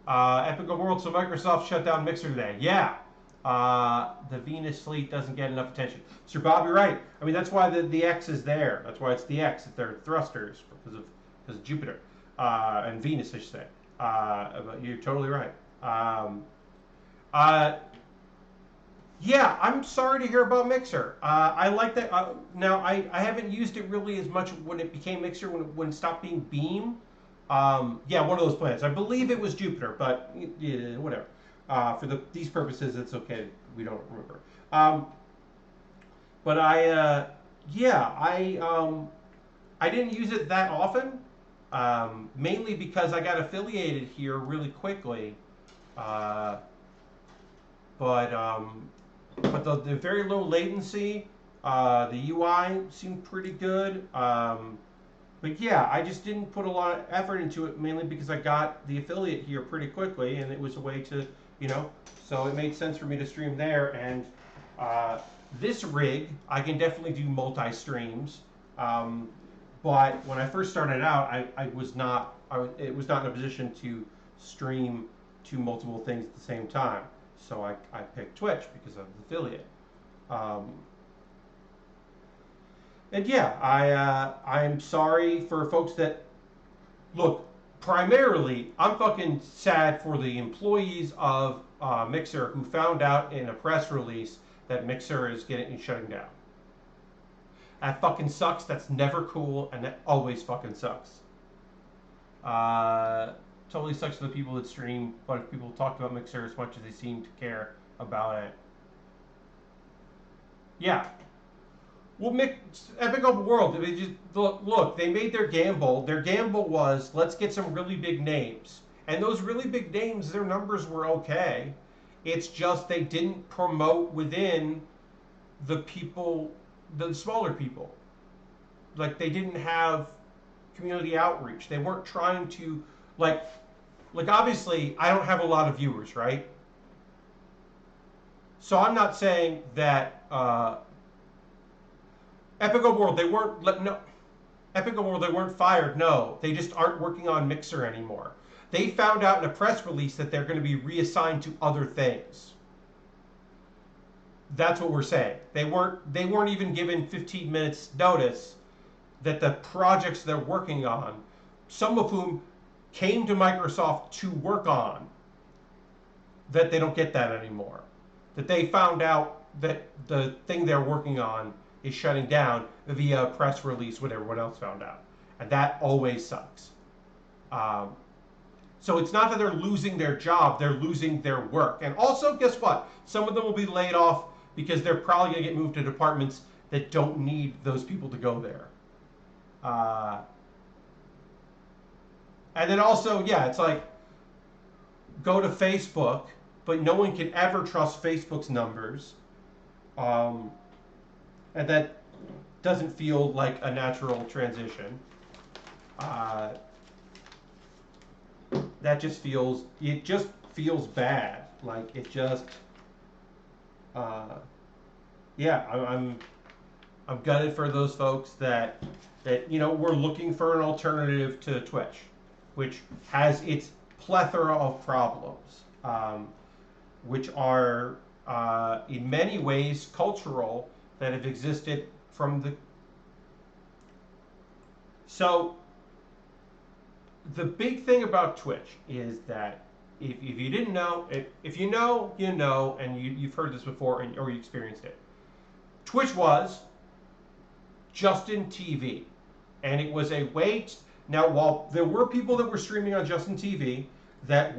Epic World, so Microsoft shut down Mixer today. Yeah. The Venus fleet doesn't get enough attention. Sir Bob, you're right. I mean, that's why the X is there. That's why it's the X. It's their thrusters because of Jupiter and Venus, I should say. But you're totally right. Uh, yeah, I'm sorry to hear about Mixer. I like that. Now, I haven't used it really as much when it became Mixer, when it stopped being Beam. Yeah, one of those planets. I believe it was Jupiter, but yeah, whatever. For these purposes, it's okay. We don't remember. But yeah, I didn't use it that often, mainly because I got affiliated here really quickly. Uh, but the very low latency, the UI seemed pretty good. But yeah, I just didn't put a lot of effort into it, mainly because I got the affiliate here pretty quickly, and it was a way to, so it made sense for me to stream there. And uh, this rig, I can definitely do multi-streams. But when I first started out, I was not, it was not in a position to stream to multiple things at the same time. So I picked Twitch because of the affiliate. Um, and yeah, I'm sorry for folks that look. Primarily, I'm fucking sad for the employees of Mixer who found out in a press release that Mixer is shutting down. That fucking sucks. That's never cool, and that always fucking sucks. Totally sucks for the people that stream, but if people talked about Mixer as much as they seem to care about it. Yeah. Well, Epic Open World, they just look. They made their gamble. Their gamble was let's get some really big names, and those really big names, their numbers were okay. It's just they didn't promote within the people, the smaller people. Like they didn't have community outreach. They weren't trying to like obviously I don't have a lot of viewers, right? So I'm not saying that Epic World they weren't no Epic World they weren't fired. No, they just aren't working on Mixer anymore. They found out in a press release that they're going to be reassigned to other things. That's what we're saying. They weren't even given 15 minutes notice that the projects they're working on, some of whom came to Microsoft to work on, that they don't get that anymore. That they found out that the thing they're working on is shutting down via press release when everyone else found out. And that always sucks. So it's not that they're losing their job, they're losing their work. And also, guess what? Some of them will be laid off because they're probably going to get moved to departments that don't need those people to go there. And then also, yeah, it's like go to Facebook, but no one can ever trust Facebook's numbers. And that doesn't feel like a natural transition. That just feels, it just feels bad. Like it just, yeah, I'm gutted for those folks that were looking for an alternative to Twitch, which has its plethora of problems, which are in many ways cultural that have existed from the. So the big thing about Twitch is that if you didn't know, if you know, you know, and you've heard this before or you experienced it. Twitch was Justin TV, and it was a way. Now, while there were people that were streaming on Justin TV that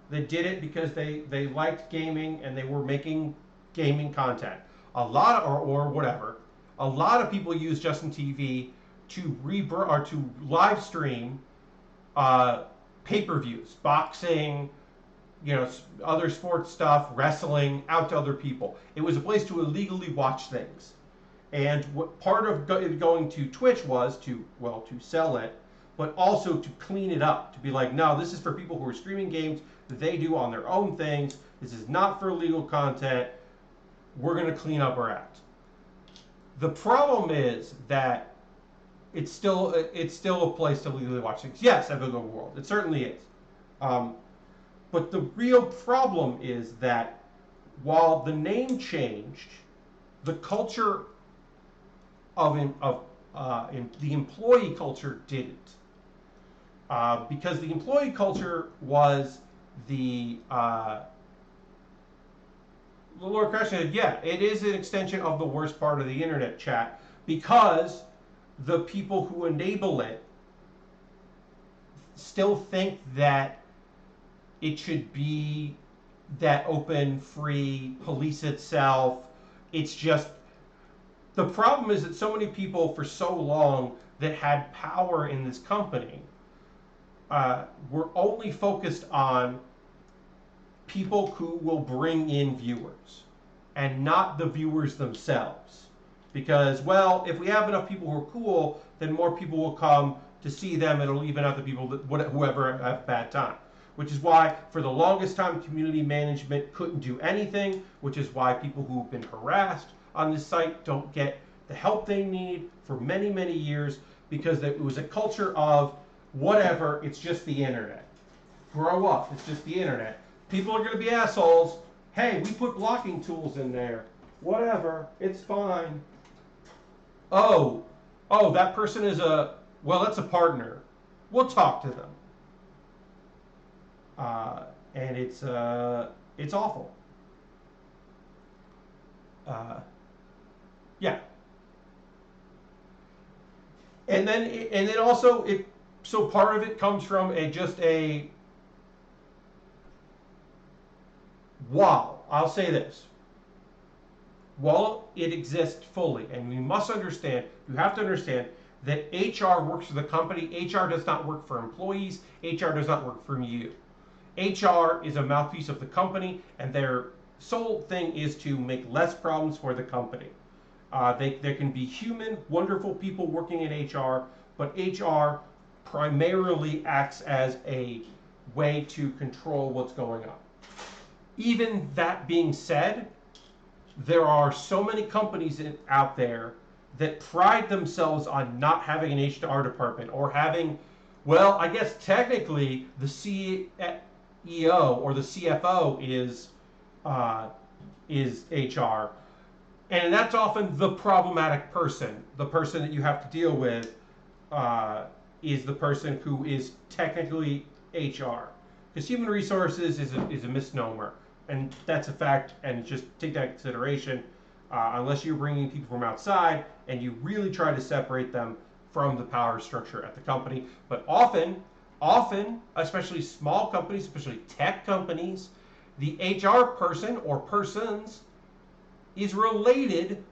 did it because they liked gaming and they were making gaming content, a lot or whatever, a lot of people use Justin TV to live stream pay-per-views, boxing, other sports stuff, wrestling, out to other people. It was a place to illegally watch things. And what part of going to Twitch was to sell it, but also to clean it up, to be like, no, this is for people who are streaming games that they do on their own things. This is not for illegal content. We're going to clean up our act. The problem is that it's still a place to legally watch things. Yes, Epic World, it certainly is. But the real problem is that while the name changed, the culture of the employee culture didn't, because the employee culture was the Lord Crash said, yeah, it is an extension of the worst part of the internet chat because the people who enable it still think that it should be that open, free, police itself. It's just the problem is that so many people for so long that had power in this company were only focused on people who will bring in viewers and not the viewers themselves. Because, well, if we have enough people who are cool, then more people will come to see them and it'll even out the people that whoever have a bad time. Which is why, for the longest time, community management couldn't do anything, which is why people who've been harassed on this site don't get the help they need for many, many years, because it was a culture of whatever, it's just the internet. Grow up, it's just the internet. People are going to be assholes. Hey, we put blocking tools in there. Whatever, it's fine. Oh, that person is that's a partner. We'll talk to them. And it's awful. Yeah. And then also so part of it comes from I'll say this. While it exists fully, and we must understand, you have to understand that HR works for the company. HR does not work for employees. HR does not work for you. HR is a mouthpiece of the company, and their sole thing is to make less problems for the company. There can be human, wonderful people working in HR, but HR primarily acts as a way to control what's going on. Even that being said, there are so many companies out there that pride themselves on not having an HR department or having, well, I guess technically the CEO or the CFO is HR, and that's often the problematic person. The person that you have to deal with is the person who is technically HR, because human resources is a misnomer. And that's a fact, and just take that into consideration. Unless you're bringing people from outside and you really try to separate them from the power structure at the company. But often, especially small companies, especially tech companies, the HR person or persons is related,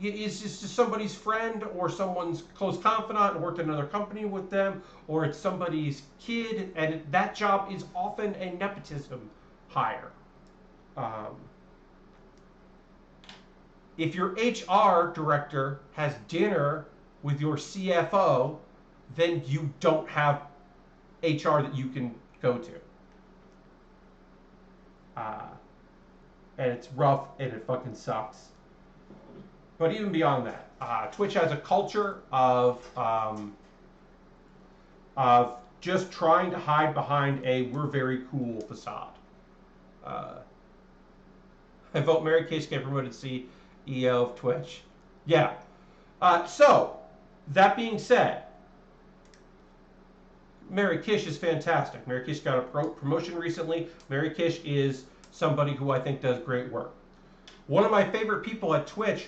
is just somebody's friend or someone's close confidant and worked in another company with them, or it's somebody's kid, and that job is often a nepotism hire. If your HR director has dinner with your CFO, then you don't have HR that you can go to. And it's rough and it fucking sucks. But even beyond that, Twitch has a culture of just trying to hide behind a we're very cool facade. I vote Mary Case get promoted to CEO of Twitch. Yeah. So, that being said, Mary Kish is fantastic. Mary Kish got a promotion recently. Mary Kish is somebody who I think does great work. One of my favorite people at Twitch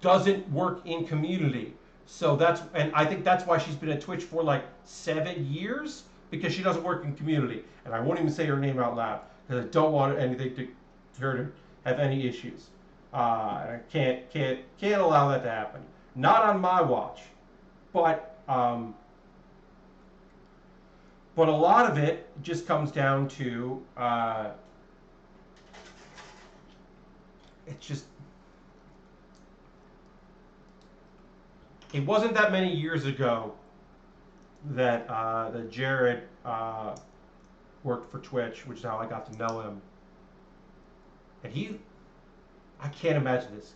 doesn't work in community. So and I think that's why she's been at Twitch for like 7 years, because she doesn't work in community. And I won't even say her name out loud because I don't want anything to her to have any issues. I can't allow that to happen. Not on my watch. But a lot of it just comes down to it wasn't that many years ago that Jared worked for Twitch, which is how I got to know him. And I can't imagine this.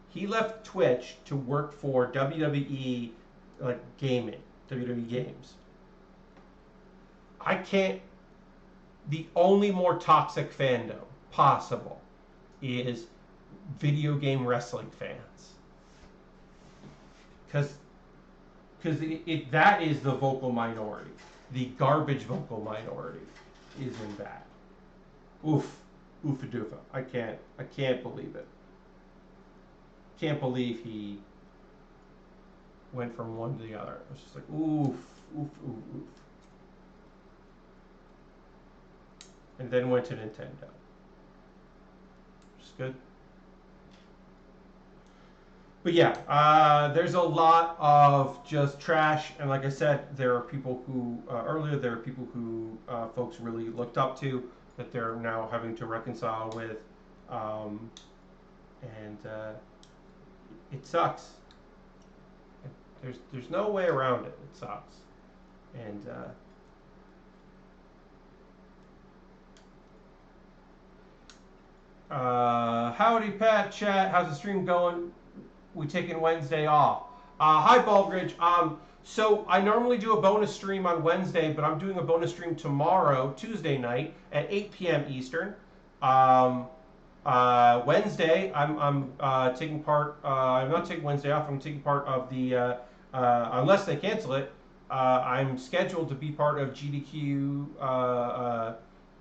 He left Twitch to work for WWE, like gaming, WWE games. I can't the only more toxic fandom possible is video game wrestling fans, because that is the vocal minority. The garbage vocal minority is in that. Oof, oofa doofa. I can't believe it. Can't believe he went from one to the other. It was just like oof, oof, oof, oof. And then went to Nintendo. Which is good. But yeah, there's a lot of just trash, and like I said, there are people who earlier there are people who folks really looked up to that they're now having to reconcile with, and it sucks. There's no way around it. It sucks, and howdy Pat chat. How's the stream going? We taking Wednesday off. Hi Baldridge. So I normally do a bonus stream on Wednesday, but I'm doing a bonus stream tomorrow, Tuesday night at 8 p.m. Eastern. Wednesday, I'm taking part. I'm not taking Wednesday off. I'm taking part of the unless they cancel it. I'm scheduled to be part of GDQ,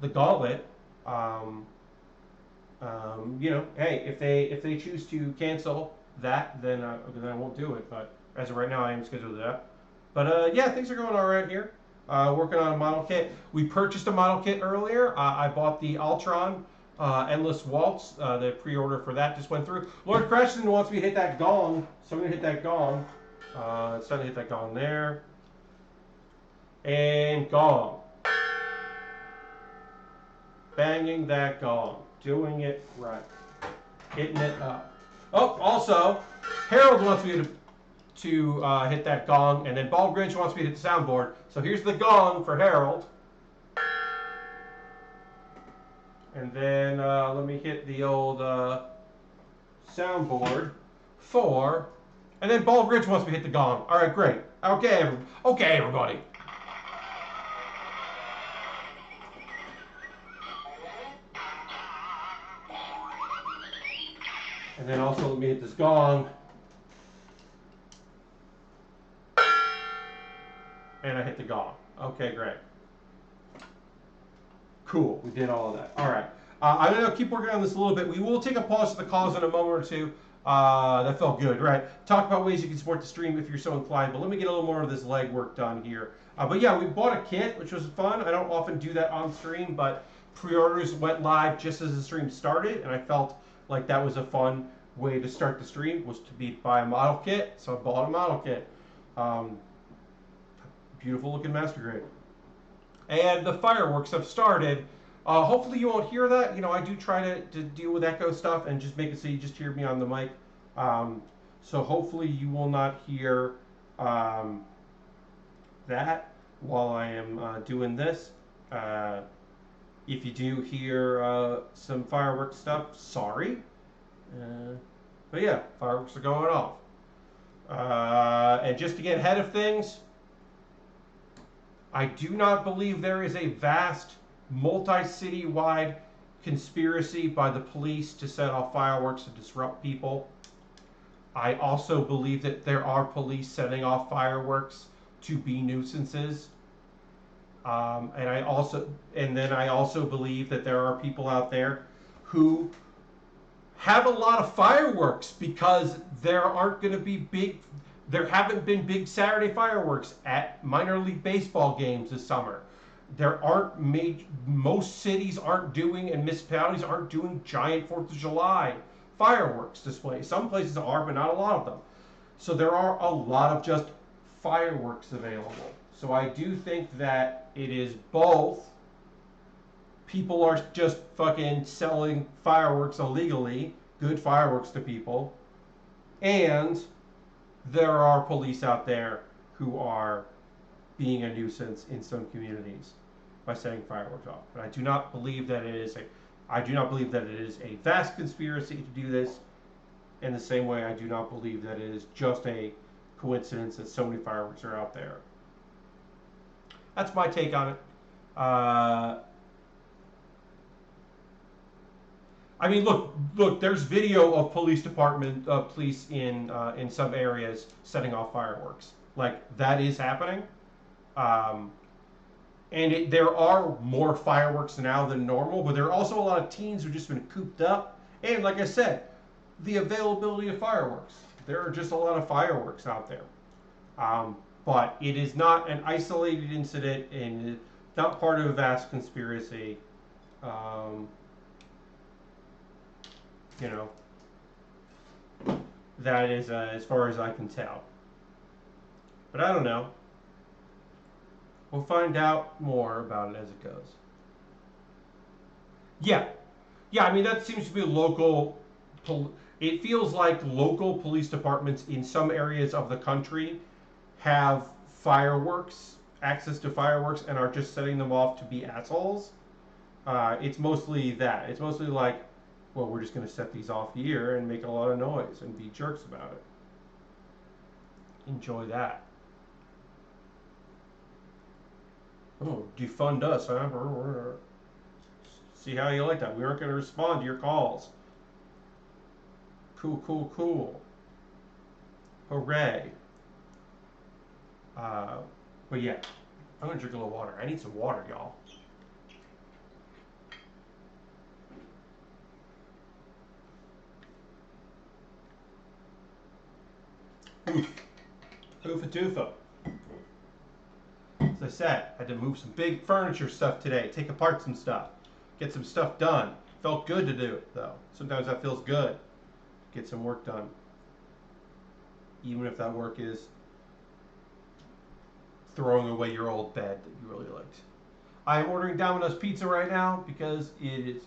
the Gauntlet. You know, hey, if they choose to cancel that, then I won't do it. But as of right now, I am scheduled to that. But yeah, things are going all right here. Working on a model kit. We purchased a model kit earlier. I bought the Ultron Endless Waltz. The pre-order for that just went through. Lord Creston wants me to hit that gong, so I'm gonna hit that gong. It's time to hit that gong there. And gong. Banging that gong. Doing it right. Hitting it up. Oh, also, Harold wants me to hit that gong, and then Ball Grinch wants me to hit the soundboard. So here's the gong for Harold. And then let me hit the old soundboard for, and then Ball Grinch wants me to hit the gong. All right, great. Okay, everybody. And then also let me hit this gong. And I hit the gong. Okay, great. Cool, we did all of that. All right. I'm going to keep working on this a little bit. We will take a pause for the calls in a moment or two. That felt good, right? Talk about ways you can support the stream if you're so inclined. But let me get a little more of this leg work done here. But yeah, we bought a kit, which was fun. I don't often do that on stream, but pre-orders went live just as the stream started, and I felt like that was a fun way to start the stream, was to buy a model kit. So I bought a model kit. Beautiful looking master grade. And the fireworks have started. Hopefully you won't hear that. You know, I do try to deal with echo stuff and just make it so you just hear me on the mic. So hopefully you will not hear that while I am doing this. If you do hear some fireworks stuff, sorry. But yeah, fireworks are going off. And just to get ahead of things, I do not believe there is a vast multi-city-wide conspiracy by the police to set off fireworks to disrupt people. I also believe that there are police setting off fireworks to be nuisances. And I also believe that there are people out there who have a lot of fireworks because there haven't been big Saturday fireworks at minor league baseball games this summer. Most cities aren't doing, and municipalities aren't doing giant 4th of July fireworks displays. Some places are, but not a lot of them. So there are a lot of just fireworks available. So I do think that it is both people are just fucking selling fireworks illegally, good fireworks to people, and there are police out there who are being a nuisance in some communities by setting fireworks off. But I do not believe that it is a vast conspiracy to do this. In the same way, I do not believe that it is just a coincidence that so many fireworks are out there. That's my take on it. I mean, look. There's video of police in some areas setting off fireworks. Like that is happening. Um, and there are more fireworks now than normal, but there are also a lot of teens who've just been cooped up. And like I said, the availability of fireworks. There are just a lot of fireworks out there. Um, but it is not an isolated incident and not part of a vast conspiracy. Um, you know, that is as far as I can tell. But I don't know. We'll find out more about it as it goes. Yeah, yeah. I mean, that seems to be a local. It feels like local police departments in some areas of the country have fireworks, access to fireworks, and are just setting them off to be assholes. It's mostly that. It's mostly like, well, we're just going to set these off here and make a lot of noise and be jerks about it. Enjoy that. Oh, defund us, huh? See how you like that. We aren't going to respond to your calls. Cool, cool, cool. Hooray. But yeah, I'm going to drink a little water. I need some water, y'all. Hoofa doofa. As I said, I had to move some big furniture stuff today, take apart some stuff, get some stuff done. Felt good to do it, though. Sometimes that feels good. Get some work done. Even if that work is throwing away your old bed that you really liked. I am ordering Domino's Pizza right now because it is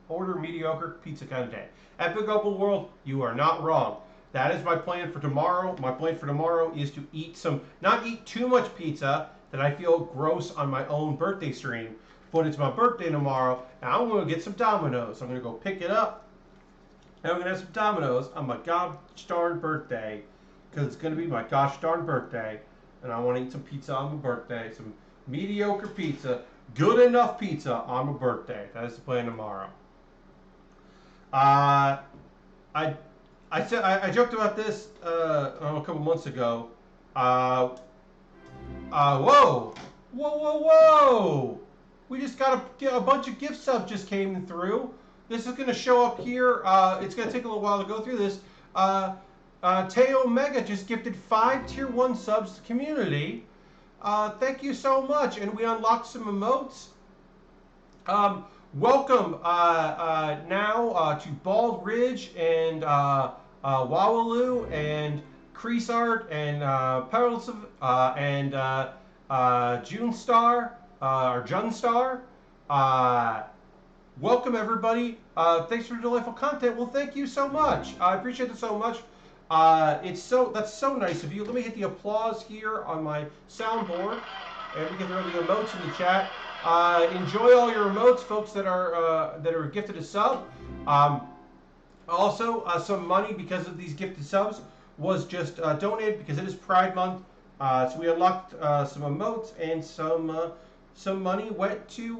order mediocre pizza kind of day. At Big Apple World, you are not wrong. That is my plan for tomorrow. My plan for tomorrow is to not eat too much pizza that I feel gross on my own birthday stream. But it's my birthday tomorrow, and I'm going to get some Domino's. I'm going to go pick it up, and I'm going to have some Domino's on my gosh darn birthday, because it's going to be my gosh darn birthday, and I want to eat some pizza on my birthday, some mediocre pizza, good enough pizza on my birthday. That is the plan tomorrow. I joked about this a couple months ago. Whoa, whoa, whoa, whoa! We just got a bunch of gift subs just came through. This is going to show up here. It's going to take a little while to go through this. Teo Mega just gifted 5 Tier 1 subs to the community. Thank you so much. And we unlocked some emotes. Welcome now to Bald Ridge and Wawaloo and Creasart and Perils of and June Star or Junstar. Welcome everybody. Thanks for the delightful content. Well, thank you so much. I appreciate it so much. That's so nice of you. Let me hit the applause here on my soundboard, and we can throw the emotes in the chat. Enjoy all your emotes, folks that are gifted a sub. Also, some money because of these gifted subs was just donated because it is Pride Month. So we unlocked some emotes, and some money went to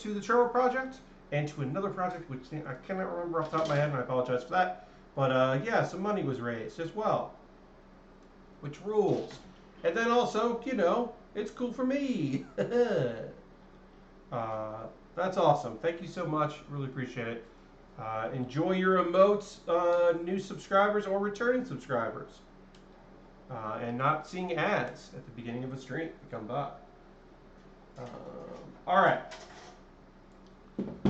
the Trevor Project and to another project which I cannot remember off the top of my head, and I apologize for that. But yeah, some money was raised as well, which rules. And then also, you know, it's cool for me. That's awesome. Thank you so much. Really appreciate it. Enjoy your emotes, new subscribers or returning subscribers. And not seeing ads at the beginning of a stream to come by. All right.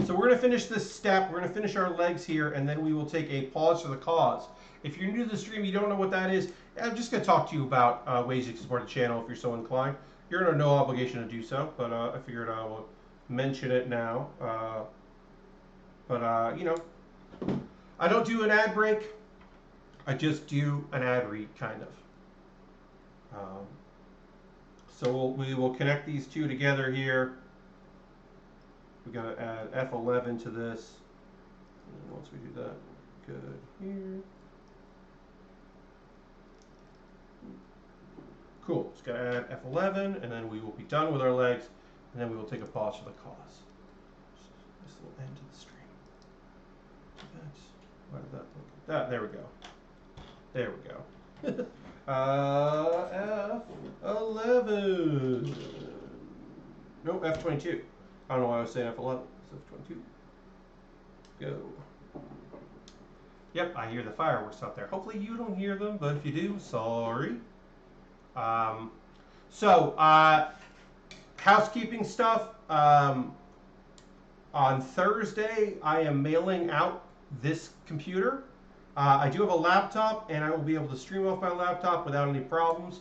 So we're going to finish this step. We're going to finish our legs here, and then we will take a pause for the cause. If you're new to the stream, you don't know what that is, I'm just going to talk to you about ways you can support the channel if you're so inclined. You're under no obligation to do so, but I figured I will mention it now. You know, I don't do an ad break. I just do an ad read, kind of. So we will connect these two together here. We got to add F11 to this. And once we do that, good here. Cool. Just got to add F11, and then we will be done with our legs, and then we will take a pause for the cause. This will end the stream. Why did that look like that? There we go. There we go. F11. No, F22. I don't know why I was saying F11. It's F22. Go. Yep, I hear the fireworks out there. Hopefully you don't hear them, but if you do, sorry. Housekeeping stuff. On Thursday, I am mailing out this computer. I do have a laptop, and I will be able to stream off my laptop without any problems.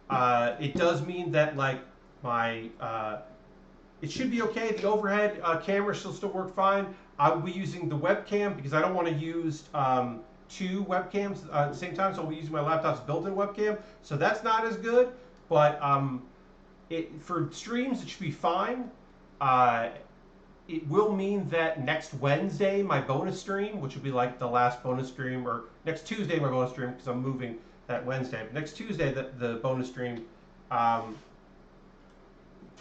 It does mean that, like, my it should be okay. The overhead camera should still work fine. I will be using the webcam because I don't want to use two webcams at the same time, so I'll be using my laptop's built-in webcam. So that's not as good, but for streams, it should be fine. It will mean that next Wednesday, my bonus stream, which will be like the last bonus stream, or next Tuesday, my bonus stream, because I'm moving that Wednesday. But next Tuesday, the bonus stream, I'm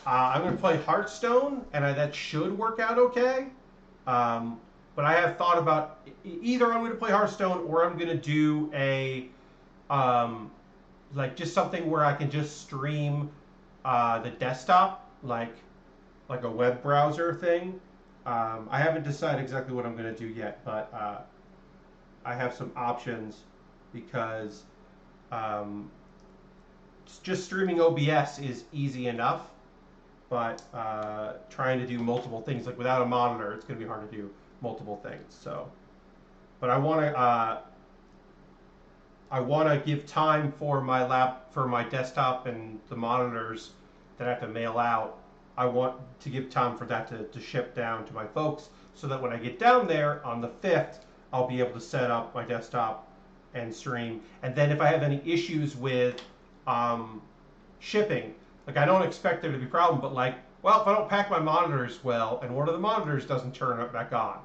going to play Hearthstone, and that should work out okay. But I have thought about either I'm going to play Hearthstone or I'm going to do a like just something where I can just stream the desktop, like a web browser thing. I haven't decided exactly what I'm going to do yet, but I have some options because just streaming OBS is easy enough, but trying to do multiple things, like without a monitor, it's going to be hard to do multiple things. So, but I want to give time for my desktop and the monitors that I have to mail out. I want to give time for that to ship down to my folks, so that when I get down there on the 5th, I'll be able to set up my desktop and stream. And then if I have any issues with shipping, like I don't expect there to be a problem, but like, well, if I don't pack my monitors well and one of the monitors doesn't turn up back on,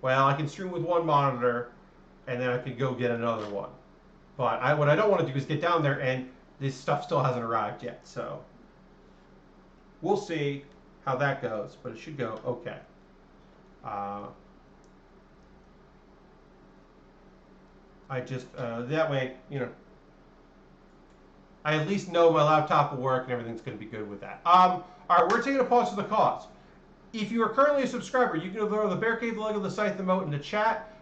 well, I can stream with one monitor and then I can go get another one. But what I don't want to do is get down there and this stuff still hasn't arrived yet. So we'll see how that goes, but it should go okay. I just, that way, you know, I at least know my laptop will work and everything's going to be good with that. All right, we're taking a pause for the cause. If you are currently a subscriber, you can go to the Bear Cave link of the site, the moat in the chat.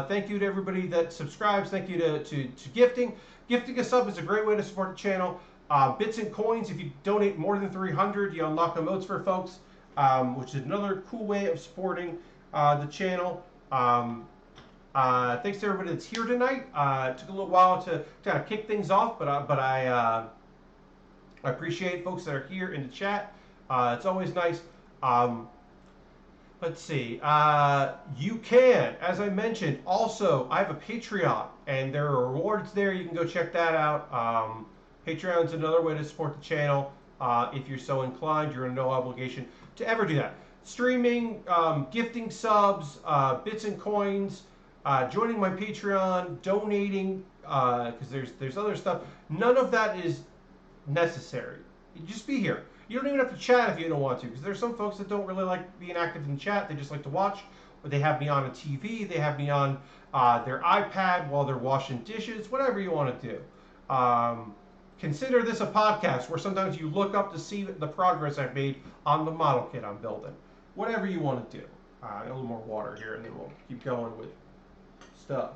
Thank you to everybody that subscribes. Thank you to Gifting. Gifting a sub is a great way to support the channel. Bits and coins, if you donate more than 300, you unlock emotes for folks, which is another cool way of supporting the channel. Thanks to everybody that's here tonight. It took a little while to kind of kick things off, but I appreciate folks that are here in the chat. It's always nice. Let's see. You can, as I mentioned, also, I have a Patreon, and there are rewards there. You can go check that out. Patreon's another way to support the channel. If you're so inclined, you're under no obligation to ever do that. Streaming, gifting subs, bits and coins, joining my Patreon, donating, because there's other stuff. None of that is necessary. You just be here. You don't even have to chat if you don't want to, because there's some folks that don't really like being active in chat. They just like to watch, or they have me on a TV, they have me on their iPad while they're washing dishes, whatever you want to do. Consider this a podcast where sometimes you look up to see the progress I've made on the model kit I'm building. Whatever you want to do. A little more water here, and then we'll keep going with stuff.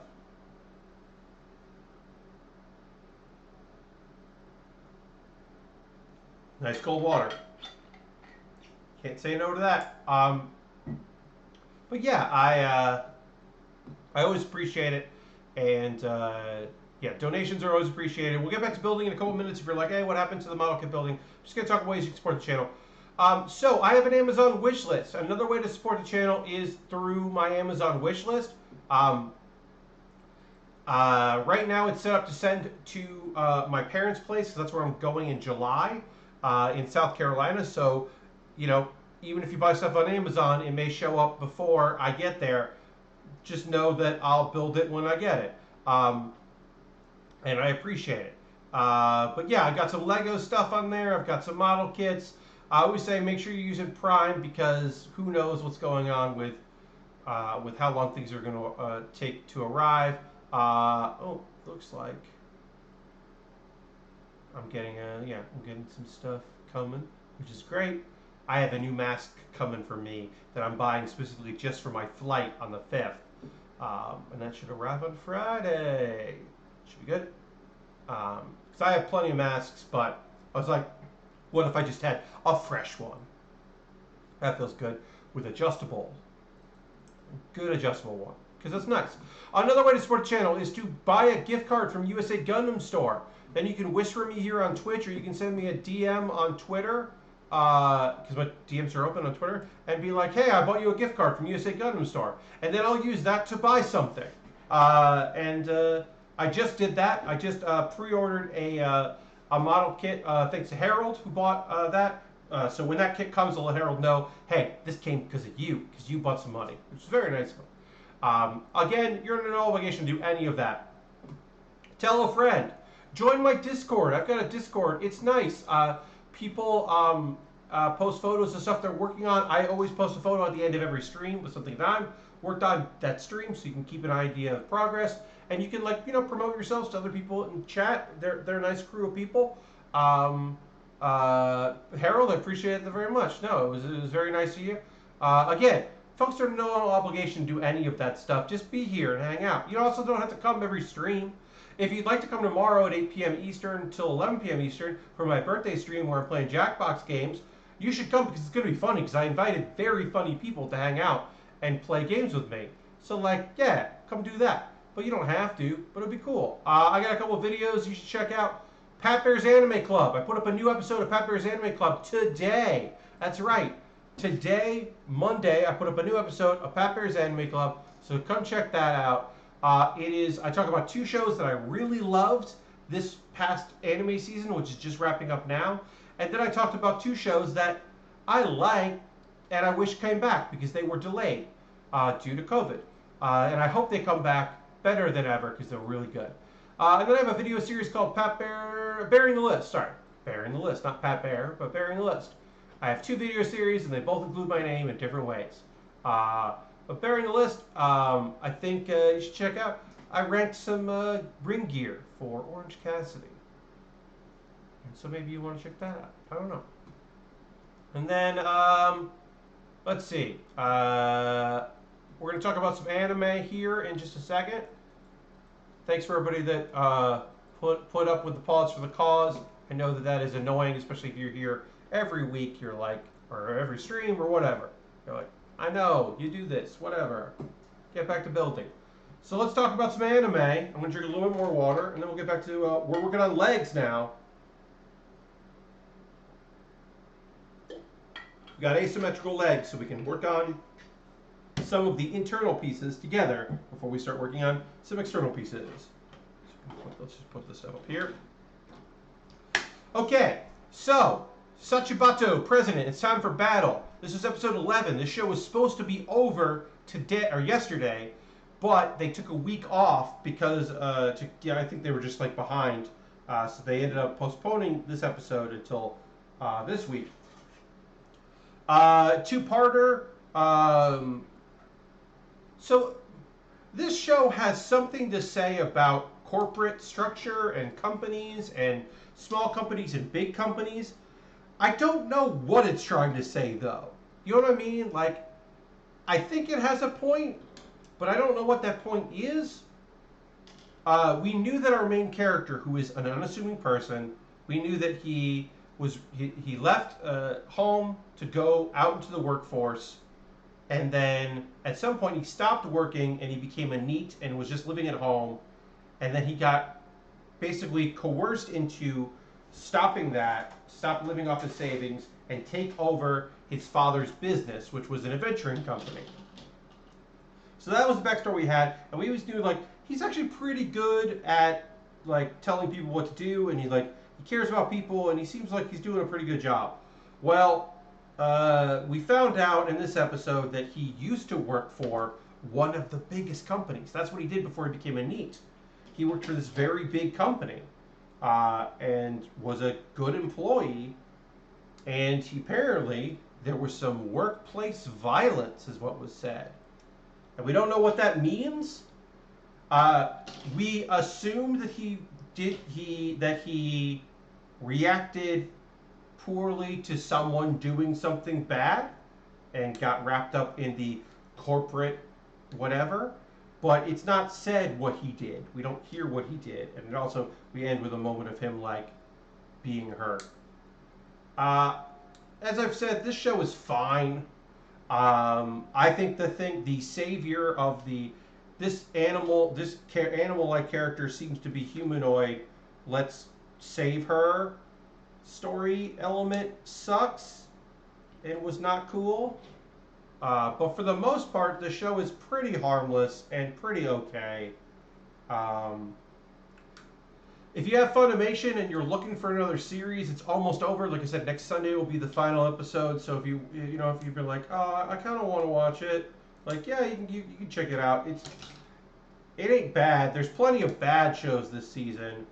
Nice cold water. Can't say no to that. But yeah, I always appreciate it, and yeah, donations are always appreciated. We'll get back to building in a couple minutes. If you're like, hey, what happened to the model kit building? I'm just gonna talk about ways you can support the channel. So I have an Amazon wish list. Another way to support the channel is through my Amazon wish list. Right now it's set up to send to my parents' place, because that's where I'm going in July. In South Carolina, so you know, even if you buy stuff on Amazon, it may show up before I get there. Just know that I'll build it when I get it, and I appreciate it. But yeah, I got some Lego stuff on there. I've got some model kits. I always say make sure you're using Prime, because who knows what's going on with with how long things are going to take to arrive. Looks like I'm getting I'm getting some stuff coming, which is great. I have a new mask coming for me that I'm buying specifically just for my flight on the 5th. And that should arrive on Friday. Should be good. Because I have plenty of masks, but I was like, what if I just had a fresh one? That feels good with adjustable. Good adjustable one. Because that's nice. Another way to support the channel is to buy a gift card from USA Gundam Store. Then you can whisper me here on Twitch, or you can send me a DM on Twitter, because my DMs are open on Twitter, and be like, hey, I bought you a gift card from USA Gundam Store. And then I'll use that to buy something. I just did that. I just pre-ordered a model kit thanks to Harold, who bought that. So when that kit comes, I'll let Harold know, hey, this came because of you, because you bought some money, which is very nice of him. Again, you're under no obligation to do any of that. Tell a friend. Join my Discord. I've got a Discord. It's nice. People post photos of stuff they're working on. I always post a photo at the end of every stream with something that I'm worked on that stream, so you can keep an idea of progress. And you can, like, promote yourselves to other people in chat. They're a nice crew of people. Harold, I appreciate it very much. No, it was very nice of you. Again, folks are no obligation to do any of that stuff. Just be here and hang out. You also don't have to come every stream. If you'd like to come tomorrow at 8 p.m. Eastern till 11 p.m. Eastern for my birthday stream where I'm playing Jackbox games, you should come because it's going to be funny, because I invited very funny people to hang out and play games with me. So, like, yeah, come do that. But you don't have to, but it'll be cool. I got a couple of videos you should check out. Pat Baer's Anime Club. I put up a new episode of Pat Baer's Anime Club today. That's right. Today, Monday, I put up a new episode of Pat Baer's Anime Club. So come check that out. I talk about 2 shows that I really loved this past anime season, which is just wrapping up now. And then I talked about 2 shows that I like and I wish came back because they were delayed due to COVID. And I hope they come back better than ever because they're really good. And then I have a video series called Baering the List. Sorry, Baering the List, not Pat Baer, but Baering the List. I have 2 video series and they both include my name in different ways. But Baering the List, I think you should check out. I ranked some ring gear for Orange Cassidy. And so maybe you want to check that out. I don't know. And then, let's see. We're going to talk about some anime here in just a second. Thanks for everybody that put up with the pause for the cause. I know that is annoying, especially if you're here every week. You're like, or every stream or whatever. You're like, I know, you do this, whatever. Get back to building. So let's talk about some anime. I'm going to drink a little bit more water, and then we'll get back to, we're working on legs now. We got asymmetrical legs, so we can work on some of the internal pieces together before we start working on some external pieces. Let's just put this stuff up here. Okay, so Shachibato, President, it's time for battle. This is episode 11. This show was supposed to be over today or yesterday, but they took a week off because I think they were just like behind. So they ended up postponing this episode until this week. 2-parter. So this show has something to say about corporate structure and companies and small companies and big companies. I don't know what it's trying to say, though. You know what I mean? Like, I think it has a point, but I don't know what that point is. We knew that our main character, who is an unassuming person, we knew that he left home to go out into the workforce, and then at some point he stopped working and he became a NEET and was just living at home, and then he got basically coerced into stopping that, stop living off his savings, and take over his father's business, which was an adventuring company. So that was the backstory we had, and we always knew, like, he's actually pretty good at, like, telling people what to do, and he cares about people, and he seems like he's doing a pretty good job. Well, we found out in this episode that he used to work for one of the biggest companies. That's what he did before he became a NEET. He worked for this very big company. And was a good employee, and apparently there was some workplace violence, is what was said. and we don't know what that means. We assume that he reacted poorly to someone doing something bad and got wrapped up in the corporate whatever, but it's not said what he did. We don't hear what he did, and also we end with a moment of him like being hurt. As I've said, this show is fine. I think the savior of this animal-like character seems to be humanoid. Let's save her. Story element sucks and was not cool. But for the most part, the show is pretty harmless and pretty okay. If you have Funimation and you're looking for another series, it's almost over. Like I said, next Sunday will be the final episode. So if you've been like, oh, I kind of want to watch it, like, yeah, you can check it out. It ain't bad. There's plenty of bad shows this season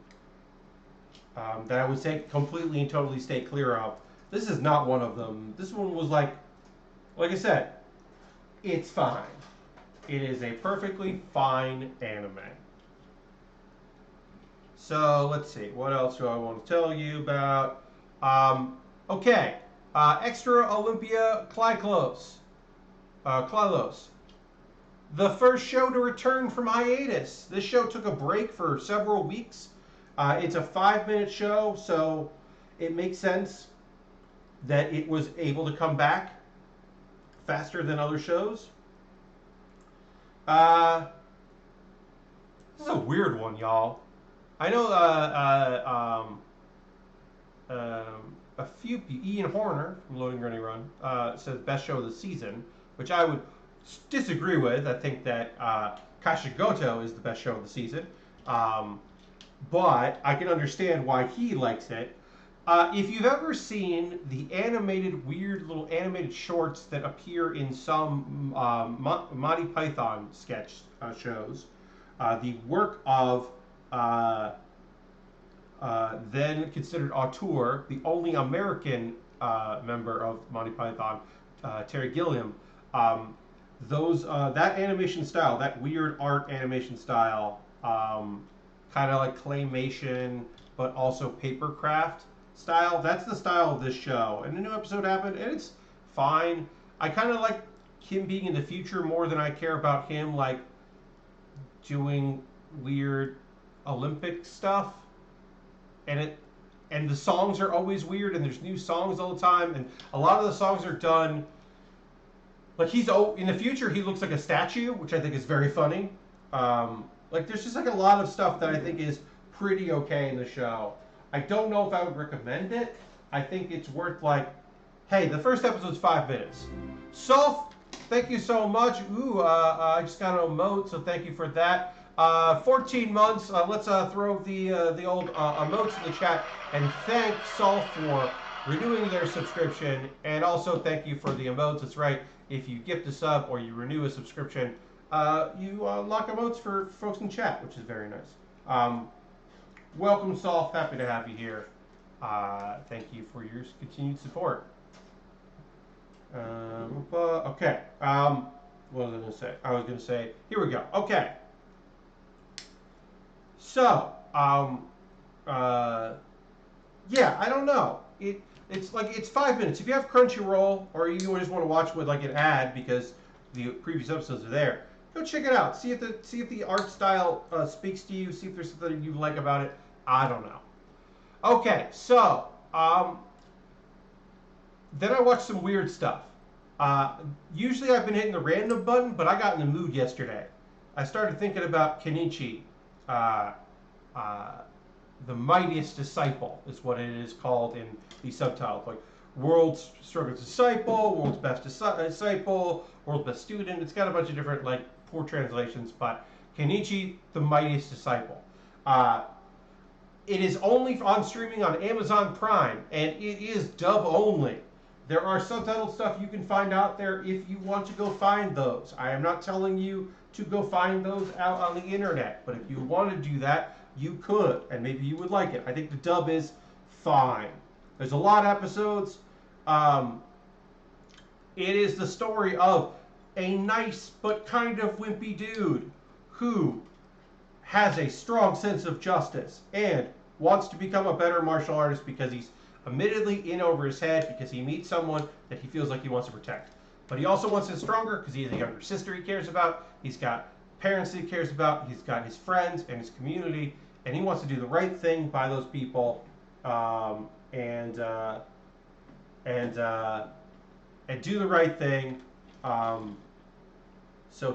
that I would say completely and totally stay clear of. This is not one of them. This one was like I said, it's fine. It is a perfectly fine anime. So let's see, what else do I want to tell you about? Okay, extra Olympia Kyklos. The first show to return from hiatus. This show took a break for several weeks. It's a 5-minute show, so it makes sense that it was able to come back faster than other shows. This is a weird one, y'all. I know a few Ian Horner from Loading Running Run says best show of the season, which I would disagree with. I think that Shachibato is the best show of the season, but I can understand why he likes it. If you've ever seen the weird little animated shorts that appear in some Monty Python sketch shows, the work of then considered auteur, the only American member of Monty Python, Terry Gilliam, that animation style, that weird art animation style, kind of like claymation, but also paper craft style. That's the style of this show. And a new episode happened, and it's fine. I kind of like him being in the future more than I care about him like doing weird Olympic stuff. And the songs are always weird, and there's new songs all the time, and a lot of the songs are done like in the future he looks like a statue, which I think is very funny. Like there's just like a lot of stuff that I think is pretty okay in the show. I don't know if I would recommend it. I think it's worth like, hey, the first episode's 5 minutes. Soph, thank you so much. Ooh, I just got an emote, so thank you for that. 14 months. Let's throw the old emotes in the chat and thank Soph for renewing their subscription, and also thank you for the emotes. That's right. If you gift a sub or you renew a subscription, you unlock emotes for folks in chat, which is very nice. Welcome, Soph. Happy to have you here. Thank you for your continued support. Okay. What was I going to say? I was going to say, here we go. Okay. So, yeah, I don't know. It's 5 minutes. If you have Crunchyroll or you just want to watch with like an ad because the previous episodes are there, go check it out. See if the art style speaks to you. See if there's something you like about it. I don't know. Okay, so then I watched some weird stuff. Usually I've been hitting the random button, but I got in the mood yesterday. I started thinking about Kenichi. The Mightiest Disciple is what it is called in the subtitles, like World's Strongest Disciple, World's Best Disciple, World's Best Student. It's got a bunch of different like poor translations, but Kenichi, the Mightiest Disciple. It is only on streaming on Amazon Prime, and it is dub only. There are subtitled stuff you can find out there if you want to go find those. I am not telling you to go find those out on the internet, but if you want to do that, you could, and maybe you would like it. I think the dub is fine. There's a lot of episodes. It is the story of a nice but kind of wimpy dude who has a strong sense of justice and wants to become a better martial artist because he's admittedly in over his head because he meets someone that he feels like he wants to protect. But he also wants to get stronger because he has a younger sister he cares about. He's got parents that he cares about. He's got his friends and his community, and he wants to do the right thing by those people, and do the right thing. So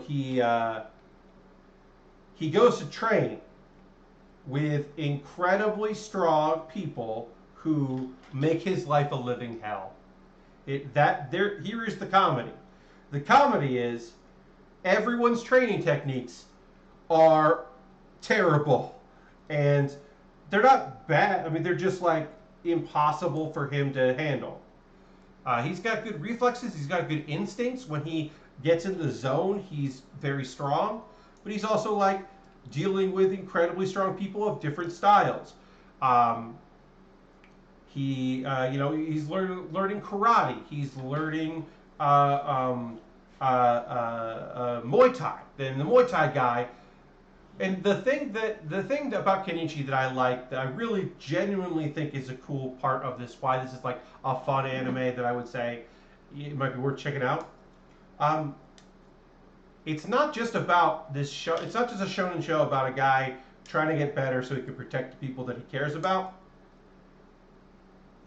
he goes to train with incredibly strong people who make his life a living hell. Here is the comedy. The comedy is everyone's training techniques are terrible, and they're not bad. I mean, they're just like impossible for him to handle. He's got good reflexes. He's got good instincts. When he gets in the zone, he's very strong. But he's also like dealing with incredibly strong people of different styles. He's learning karate. He's learning Muay Thai. Then the Muay Thai guy. And the thing about Kenichi that I like, that I really genuinely think is a cool part of this, why this is like a fun anime that I would say it might be worth checking out. It's not just about this show. It's not just a shonen show about a guy trying to get better so he can protect the people that he cares about.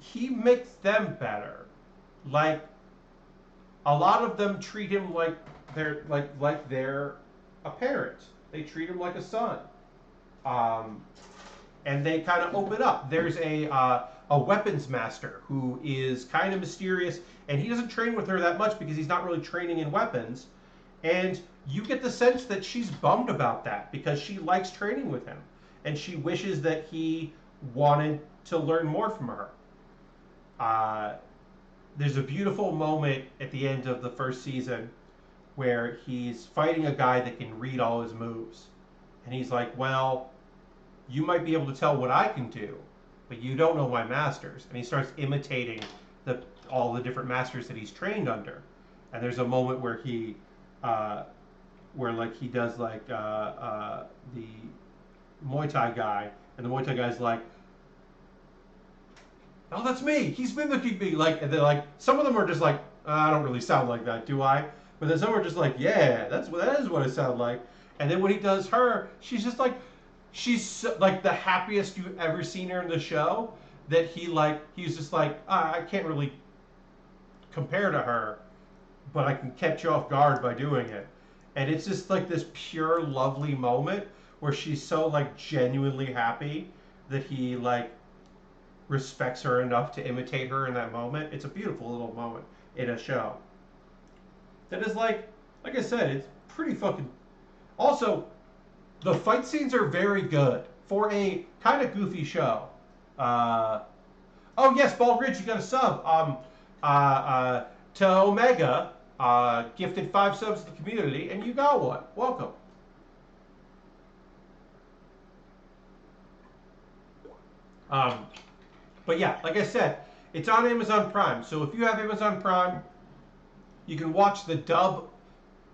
He makes them better. Like a lot of them treat him like they're a parent. They treat him like a son, and they kind of open up. There's a weapons master who is kind of mysterious, and he doesn't train with her that much because he's not really training in weapons. And you get the sense that she's bummed about that because she likes training with him, and she wishes that he wanted to learn more from her. There's a beautiful moment at the end of the first season where he's fighting a guy that can read all his moves. And he's like, well, you might be able to tell what I can do, but you don't know my masters. And he starts imitating all the different masters that he's trained under. And there's a moment where he does the Muay Thai guy, and the Muay Thai guy's like, oh, that's me. He's mimicking me. And they're like, some of them are just like, I don't really sound like that, do I? But then some are just like, yeah, that is what it sounds like. And then when he does her, she's just like, she's like the happiest you've ever seen her in the show. That he's just like, I can't really compare to her, but I can catch you off guard by doing it. And it's just like this pure, lovely moment where she's so like genuinely happy that he like respects her enough to imitate her in that moment. It's a beautiful little moment in a show. That is like I said, it's pretty fucking. Also, the fight scenes are very good for a kind of goofy show. Oh yes, Bald Ridge, you got a sub. To Omega, gifted 5 subs to the community, and you got one. Welcome. But yeah, like I said, it's on Amazon Prime. So if you have Amazon Prime, you can watch the dub.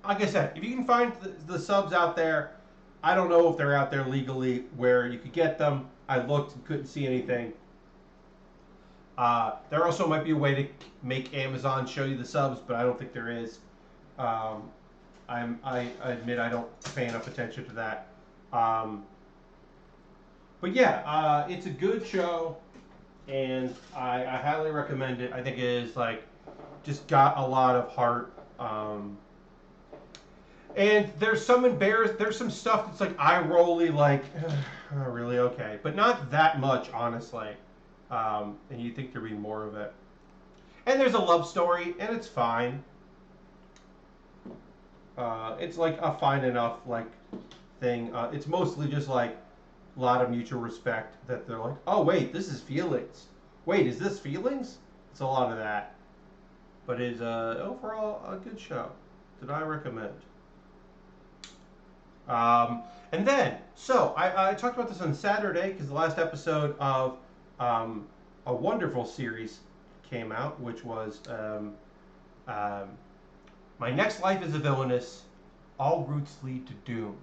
Like I said, if you can find the subs out there, I don't know if they're out there legally where you could get them. I looked and couldn't see anything. There also might be a way to make Amazon show you the subs, but I don't think there is. I admit I don't pay enough attention to that. But yeah, it's a good show, and I highly recommend it. I think it is like just got a lot of heart. And there's some in Baer, there's some stuff that's like eye rolly, like oh, really okay, but not that much, honestly. And you think there'd be more of it. And there's a love story, and it's fine. It's like a fine enough like thing. It's mostly just like a lot of mutual respect that they're like, oh wait, this is feelings. Wait, is this feelings? It's a lot of that. But it's overall a good show that I recommend. And then, so I talked about this on Saturday because the last episode of a wonderful series came out, which was My next life is a villainess. All routes lead to doom.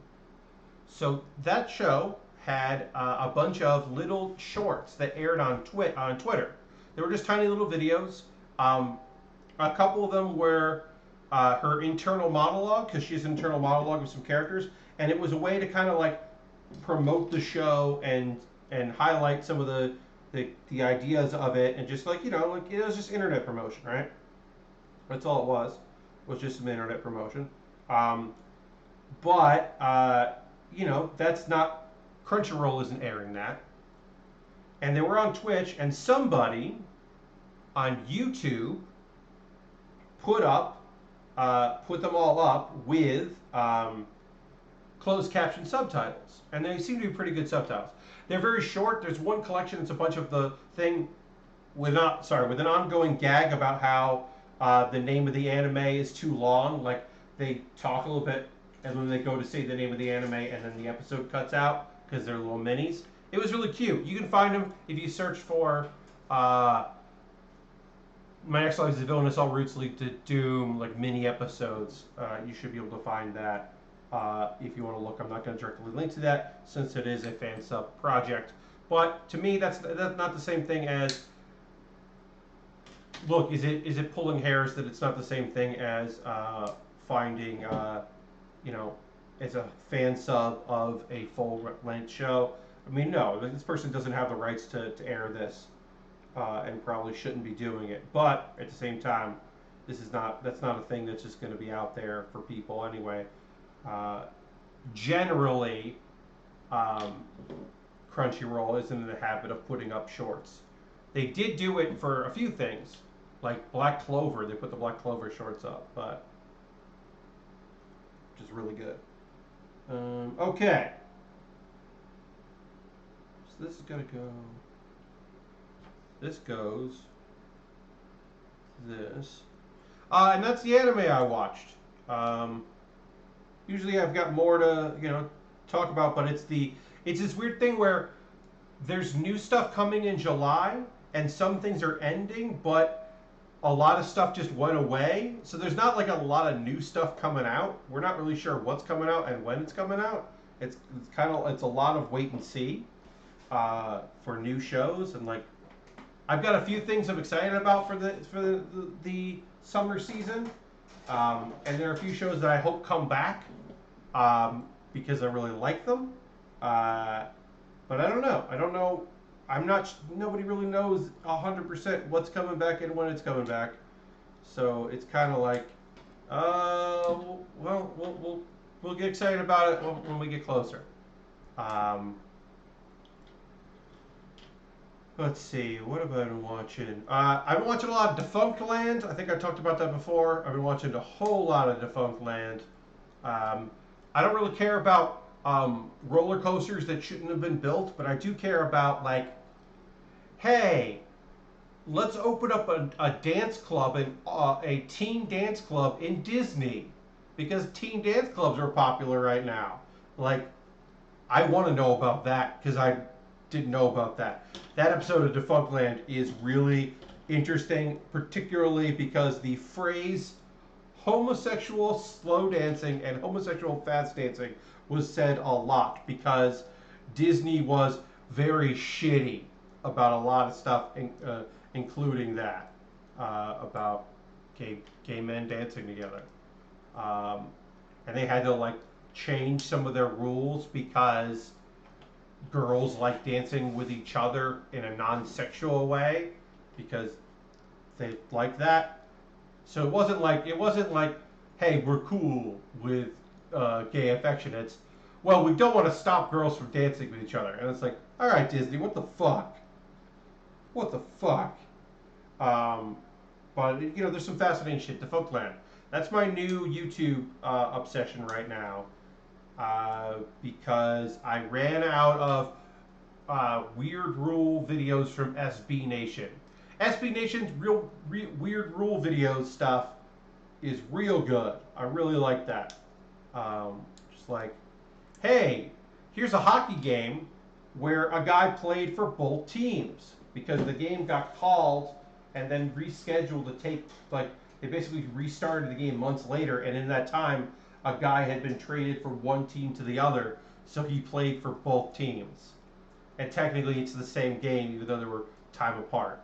So that show had a bunch of little shorts that aired on Twitter. They were just tiny little videos. Um, a couple of them were her internal monologue, because she has an internal monologue with some characters, and it was a way to kind of like promote the show and highlight some of the ideas of it, and just like like it was just internet promotion, right? That's all it was just some internet promotion. Um, but that's not, Crunchyroll isn't airing that, and they were on Twitch, and somebody on YouTube put them all up with closed caption subtitles, and they seem to be pretty good subtitles. They're very short. There's one collection that's a bunch of the thing with an ongoing gag about how the name of the anime is too long. Like they talk a little bit, and then they go to say the name of the anime, and then the episode cuts out because they're little minis. It was really cute. You can find them if you search for My Next Life is a Villainous, All Routes Lead to Doom, like mini episodes. You should be able to find that if you want to look. I'm not going to directly link to that since it is a fan sub project. But to me, that's not the same thing as. Look, is it pulling hairs that it's not the same thing as finding as a fan sub of a full length show? I mean, no, this person doesn't have the rights to air this. And probably shouldn't be doing it. But at the same time, that's not a thing that's just going to be out there for people anyway. Generally, Crunchyroll isn't in the habit of putting up shorts. They did do it for a few things, like Black Clover. They put the Black Clover shorts up, but which is really good. Okay, so this is gonna go. This goes this. And that's the anime I watched. Usually I've got more to, talk about, but it's this weird thing where there's new stuff coming in July, and some things are ending, but a lot of stuff just went away. So there's not like a lot of new stuff coming out. We're not really sure what's coming out and when it's coming out. It's a lot of wait and see for new shows, and like I've got a few things I'm excited about for the summer season, and there are a few shows that I hope come back because I really like them. But I don't know. Nobody really knows 100% what's coming back and when it's coming back. So it's kind of like, we'll get excited about it when we get closer. Let's see, what have I been watching? I've been watching a lot of Defunct Land. I think I talked about that before. I've been watching a whole lot of Defunct Land. I don't really care about roller coasters that shouldn't have been built, but I do care about, like, hey, let's open up a dance club, a teen dance club in Disney, because teen dance clubs are popular right now. Like, I want to know about that, because I didn't know about that. That episode of Defunct Land is really interesting, particularly because the phrase homosexual slow dancing and homosexual fast dancing was said a lot, because Disney was very shitty about a lot of stuff, including that, about gay men dancing together. And they had to like change some of their rules because girls like dancing with each other in a non-sexual way because they like that. So it wasn't like, hey, we're cool with gay affection. It's, well, we don't want to stop girls from dancing with each other. And it's like, all right, Disney, what the fuck? What the fuck? But there's some fascinating shit. Defunct Land. That's my new YouTube obsession right now. Because I ran out of weird rule videos from SB Nation. SB Nation's weird rule videos stuff is real good. I really like that. Just like, hey, here's a hockey game where a guy played for both teams because the game got called and then rescheduled to take like They basically restarted the game months later, and in that time, a guy had been traded from one team to the other, so he played for both teams. And technically, it's the same game, even though they were time apart.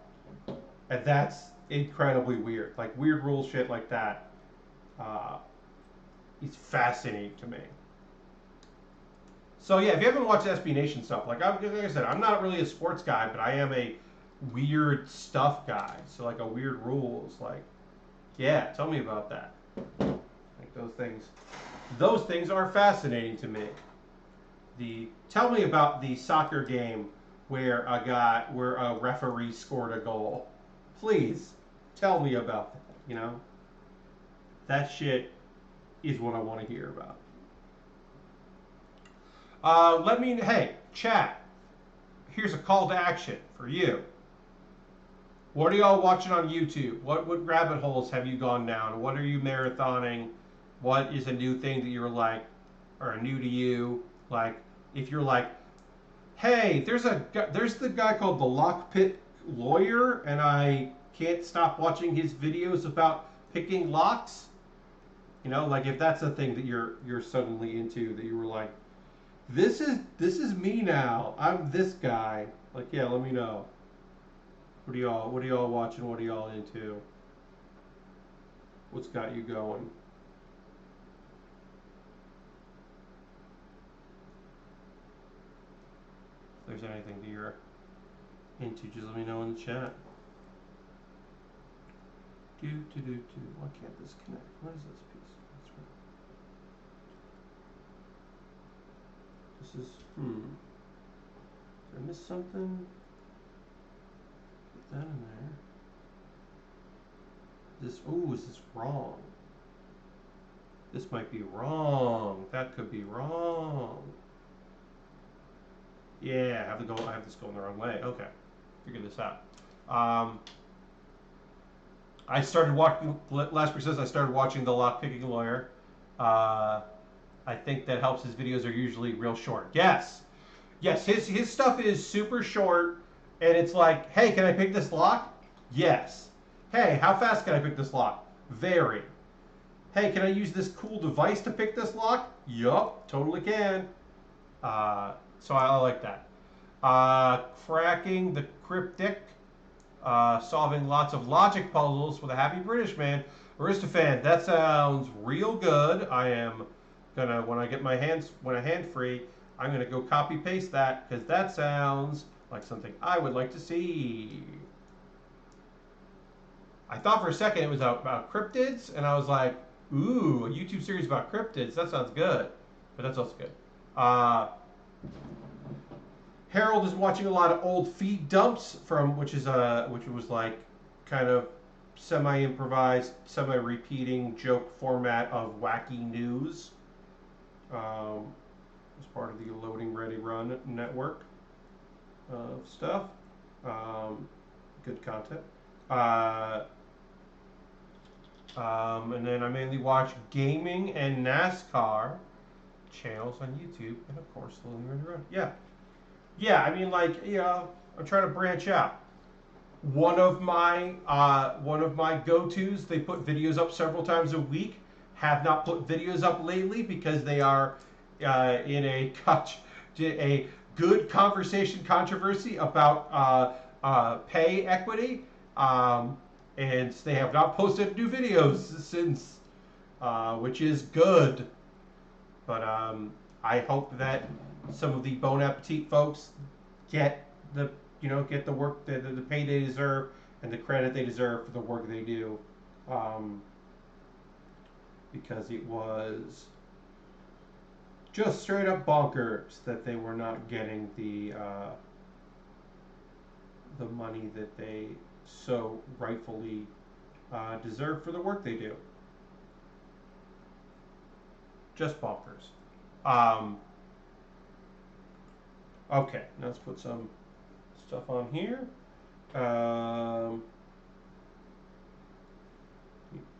And that's incredibly weird. Like weird rule shit like that. Uh, it's fascinating to me. So yeah, if you haven't watched SB Nation stuff, like I said, I'm not really a sports guy, but I am a weird stuff guy. So like a weird rules, like yeah, tell me about that. Like those things are fascinating to me. Tell me about the soccer game where a referee scored a goal. Please tell me about that. You know, that shit is what I want to hear about. Hey, chat. Here's a call to action for you. What are y'all watching on YouTube? What rabbit holes have you gone down? What are you marathoning? What is a new thing that you're like, or new to you? Like, if you're like, hey, there's the guy called the Lockpit Lawyer, and I can't stop watching his videos about picking locks. You know, like if that's a thing that you're suddenly into, that you were like, this is me now. I'm this guy. Like, yeah, let me know. What are y'all watching? What are y'all into? What's got you going? If there's anything that you're into, just let me know in the chat. Why can't this connect? What is this piece? This is Did I miss something? Put that in there. Is this wrong? This might be wrong. That could be wrong. Yeah, I have this going the wrong way. Okay, figure this out. I started watching. Last says I started watching the Lock Picking Lawyer. I think that helps. His videos are usually real short. Yes. His stuff is super short, and it's like, hey, can I pick this lock? Yes. Hey, how fast can I pick this lock? Very. Hey, can I use this cool device to pick this lock? Yup, totally can. So I like that. Cracking the cryptic, solving lots of logic puzzles with a happy British man. Aristophan, that sounds real good. I am gonna, when I hand free, I'm gonna go copy paste that because that sounds like something I would like to see. I thought for a second it was about cryptids, and I was like, ooh, a YouTube series about cryptids. That sounds good, but that's also good. Harold is watching a lot of old feed dumps which was like kind of semi-improvised, semi-repeating joke format of wacky news. As part of the Loading Ready Run network of stuff. Good content. And then I mainly watch gaming and NASCAR channels on YouTube, and of course, Loading Ready Run. Yeah. I mean, like, I'm trying to branch out. One of my go-tos. They put videos up several times a week. Have not put videos up lately because they are in a good conversation controversy about pay equity, and they have not posted new videos since, which is good. But I hope that some of the Bon Appetit folks get the work, the pay they deserve, and the credit they deserve for the work they do, because it was just straight up bonkers that they were not getting the money that they so rightfully deserve for the work they do. Just bonkers. Okay, now let's put some stuff on here.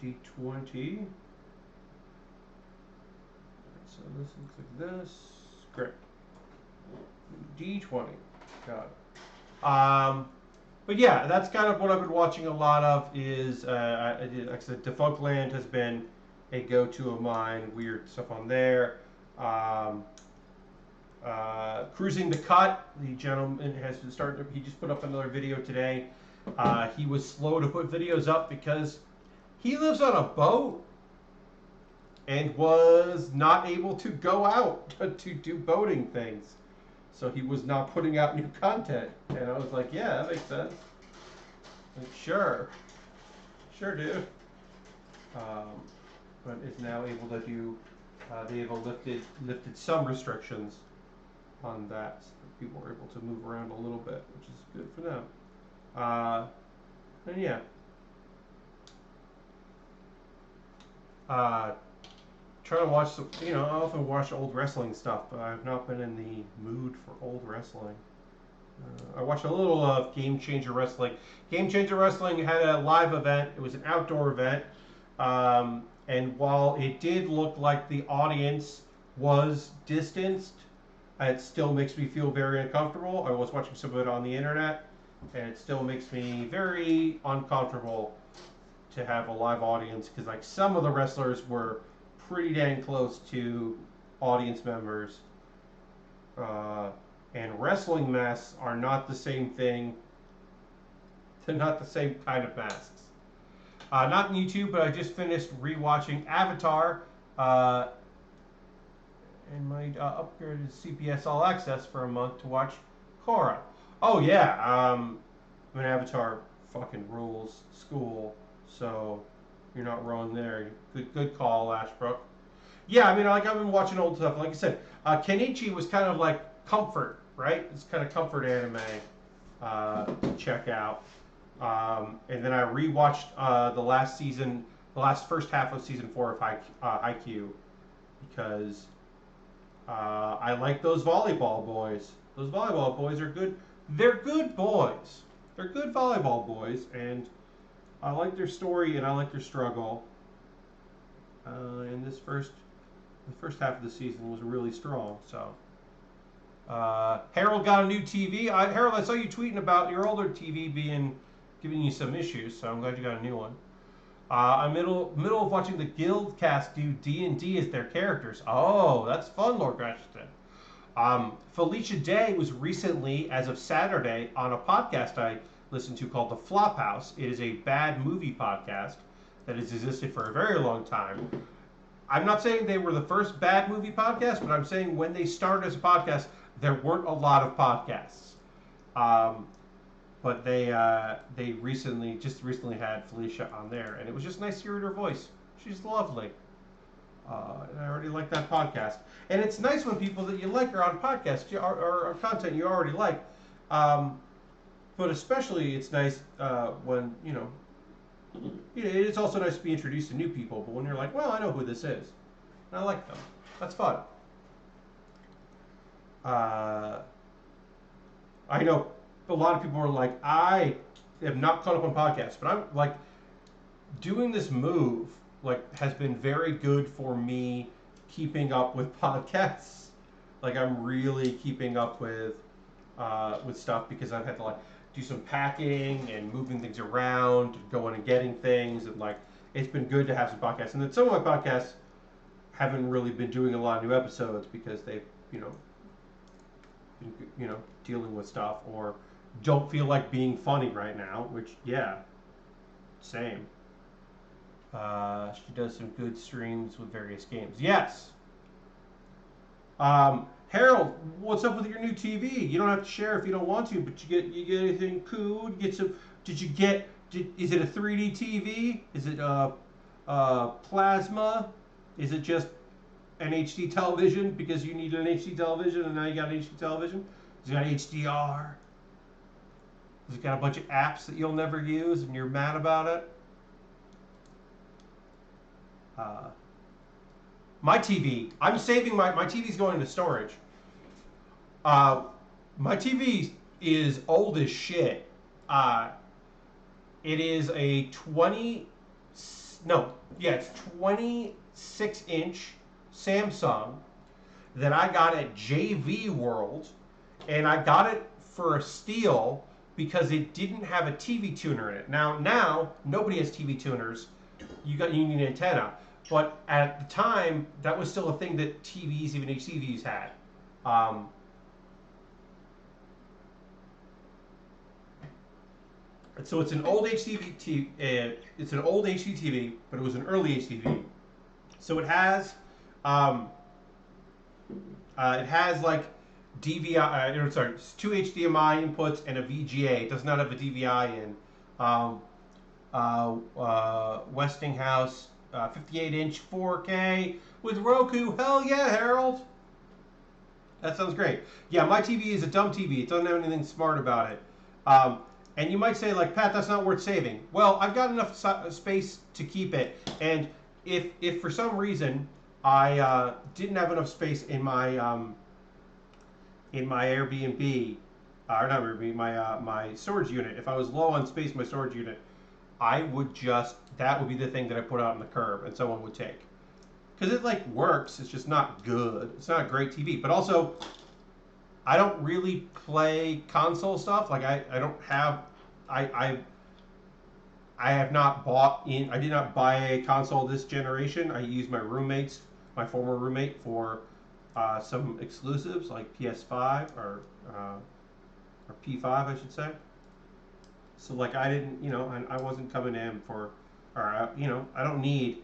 D20. So this looks like this. Great. D20. Got it. But yeah, that's kind of what I've been watching a lot of. Is like I said, Defunct Land has been a go-to of mine. Weird stuff on there. Um, Cruising the Cut. The gentleman has started. He just put up another video today. He was slow to put videos up because he lives on a boat and was not able to go out to do boating things. So he was not putting out new content. And I was like, yeah, that makes sense. Like, sure. Sure, dude. Um, but is now able to do, they have lifted some restrictions on that. So people are able to move around a little bit, which is good for them. And yeah. Uh, Trying to watch some, I often watch old wrestling stuff, but I've not been in the mood for old wrestling. I watched a little of Game Changer Wrestling. Game Changer Wrestling had a live event. It was an outdoor event. And while it did look like the audience was distanced, it still makes me feel very uncomfortable. I was watching some of it on the internet, and it still makes me very uncomfortable to have a live audience because like some of the wrestlers were pretty dang close to audience members. And wrestling masks are not the same thing. They're not the same kind of masks. Not on YouTube, but I just finished rewatching Avatar, and my upgraded CPS All Access for a month to watch Korra. Oh yeah, I mean Avatar fucking rules school, so you're not wrong there. Good call, Ashbrook. Yeah, I mean, like I've been watching old stuff. Like I said, Kenichi was kind of like comfort, right? It's kind of comfort anime to check out. And then I rewatched the last season, the last first half of season 4 of Haikyuu because I like those volleyball boys. Those volleyball boys are good. They're good boys. They're good volleyball boys, and I like their story and I like their struggle. And the first half of the season was really strong. So Harold got a new TV. Harold, I saw you tweeting about your older TV giving you some issues. So I'm glad you got a new one. I'm middle of watching the Guild cast do D&D as their characters. Oh, that's fun, Lord Grashton. Felicia Day was recently, as of Saturday, on a podcast I listened to called The Flophouse. It is a bad movie podcast that has existed for a very long time. I'm not saying they were the first bad movie podcast, but I'm saying when they started as a podcast, there weren't a lot of podcasts. But they recently had Felicia on there, and it was just nice hearing her voice. She's lovely. And I already like that podcast. And it's nice when people that you like are on podcasts or content you already like. But especially it's nice when, it's also nice to be introduced to new people. But when you're like, well, I know who this is. And I like them. That's fun. I know a lot of people are like, I have not caught up on podcasts. But I'm like, doing this move has been very good for me keeping up with podcasts. Like I'm really keeping up with stuff because I've had to do some packing and moving things around, going and getting things, and it's been good to have some podcasts. And then some of my podcasts haven't really been doing a lot of new episodes because they've been, dealing with stuff or don't feel like being funny right now. Which same. She does some good streams with various games. Yes. Harold, what's up with your new TV? You don't have to share if you don't want to, but you get anything cool? You get some? Is it a 3D TV? Is it plasma? Is it just an HD television because you need an HD television and now you got an HD television? Has it got HDR? Has it got a bunch of apps that you'll never use and you're mad about it? My TV, I'm saving my TV's going into storage. My TV is old as shit. It is a 26-inch Samsung that I got at JV World, and I got it for a steal because it didn't have a TV tuner in it. Now nobody has TV tuners. You need an antenna, but at the time that was still a thing that TVs, even HTVs, had. Um, so it's an old HDTV. It's an old HDTV, but it was an early HDTV. So um, it has like DVI. Sorry, two HDMI inputs and a VGA. It does not have a DVI in. Um, Westinghouse 58-inch 4K with Roku. Hell yeah, Harold. That sounds great. Yeah, my TV is a dumb TV. It doesn't have anything smart about it. Um, and you might say, like, Pat, that's not worth saving. Well, I've got enough space to keep it. And if for some reason I didn't have enough space in my Airbnb, or not Airbnb, my storage unit, if I was low on space in my storage unit, I would that would be the thing that I put out on the curb and someone would take. Because it like works, it's just not good. It's not a great TV. But also, I don't really play console stuff. Like I don't have, I have not I did not buy a console this generation. I used my former roommate for some exclusives like PS5 or P5, I should say. So like I didn't, I wasn't coming in for, or I don't need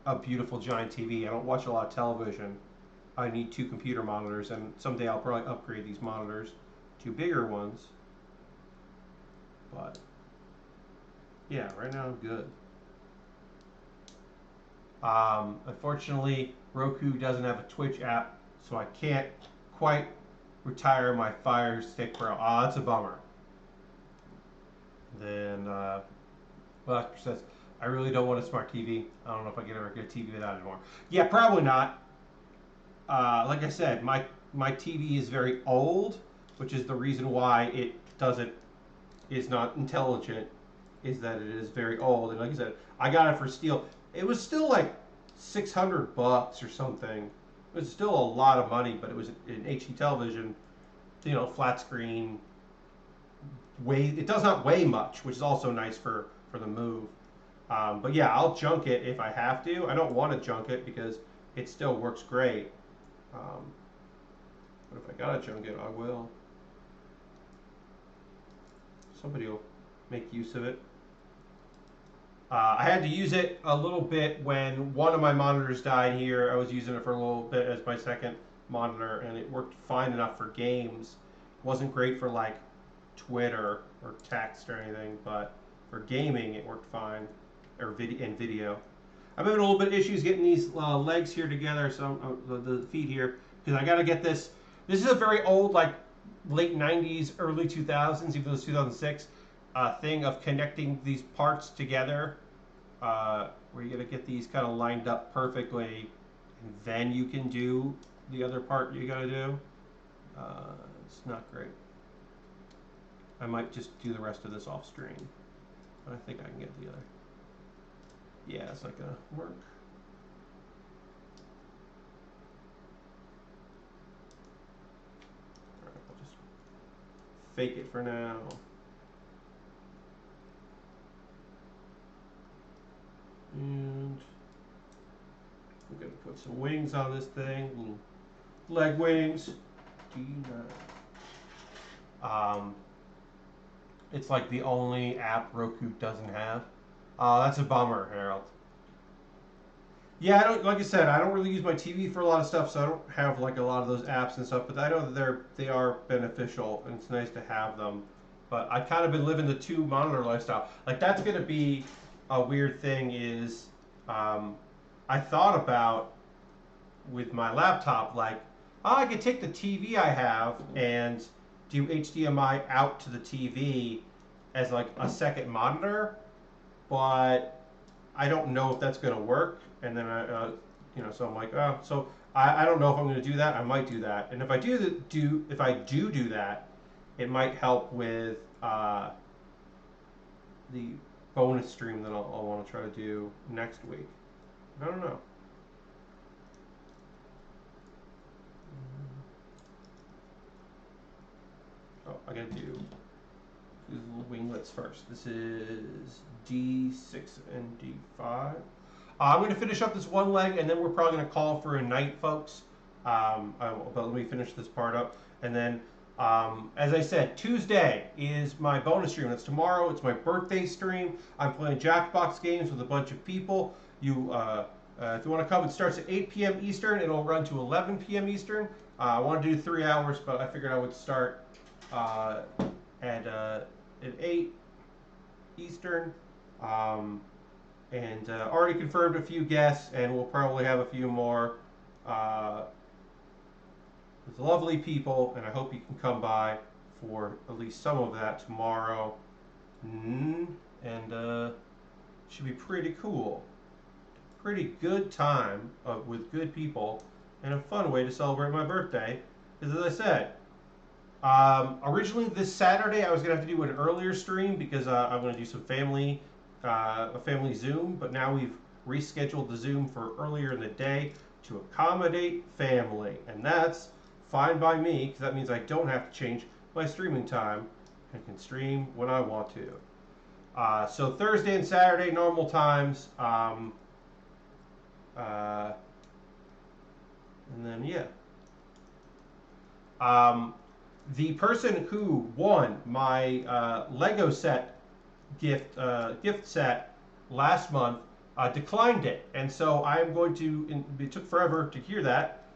a beautiful giant TV. I don't watch a lot of television. I need two computer monitors, and someday I'll probably upgrade these monitors to bigger ones. But yeah, right now I'm good. Unfortunately, Roku doesn't have a Twitch app, so I can't quite retire my Fire Stick Pro. Ah, that's a bummer. Then, well, says, I really don't want a smart TV. I don't know if I can ever get a TV without it anymore. Yeah, probably not. Like I said, my TV is very old, which is the reason why it is not intelligent, is that it is very old. And like I said, I got it for steal. It was still like $600 or something. It was still a lot of money, but it was an HD television, flat screen. It does not weigh much, which is also nice for the move. But yeah, I'll junk it if I have to. I don't want to junk it because it still works great. But if I gotta junk it, I will. Somebody will make use of it. I had to use it a little bit when one of my monitors died here. I was using it for a little bit as my second monitor, and it worked fine enough for games. It wasn't great for like Twitter or text or anything, but for gaming it worked fine, or video. I'm having a little bit of issues getting these legs here together, so the feet here, because I got to get this. This is a very old, like late 90s, early 2000s, even though it's 2006, thing of connecting these parts together, where you're going to get these kind of lined up perfectly, and then you can do the other part you got to do. It's not great. I might just do the rest of this off screen, but I think I can get the other. Yeah, it's not gonna work. Alright, I'll just fake it for now. And I'm gonna put some wings on this thing, little leg wings. It's like the only app Roku doesn't have. That's a bummer, Harold. Yeah, like I said, I don't really use my TV for a lot of stuff, so I don't have like a lot of those apps and stuff. But I know that they are beneficial, and it's nice to have them. But I've kind of been living the two monitor lifestyle. Like that's gonna be a weird thing. I thought about with my laptop, like, I could take the TV I have and do HDMI out to the TV as like a second monitor, but I don't know if that's going to work. And then so I'm like, oh, so I don't know if I'm going to do that. I might do that, and if I do that, it might help with the bonus stream that I'll want to try to do next week. I don't know. Oh, I gotta do do the little winglets first. This is D6 and D5. I'm going to finish up this one leg, and then we're probably going to call for a night, folks. But let me finish this part up. And then, as I said, Tuesday is my bonus stream. That's tomorrow. It's my birthday stream. I'm playing Jackbox games with a bunch of people. If you want to come, it starts at 8 p.m. Eastern. It'll run to 11 p.m. Eastern. I want to do 3 hours, but I figured I would start at 8 Eastern. And already confirmed a few guests, and we'll probably have a few more. With lovely people, and I hope you can come by for at least some of that tomorrow. And should be pretty cool. Pretty good time with good people, and a fun way to celebrate my birthday. Because as I said, originally this Saturday I was gonna have to do an earlier stream because I'm gonna do some a family Zoom, but now we've rescheduled the Zoom for earlier in the day to accommodate family, and that's fine by me because that means I don't have to change my streaming time and can stream when I want to. So Thursday and Saturday normal times, and then yeah. The person who won my Lego set gift set last month declined it, and so I'm going to. It took forever to hear that,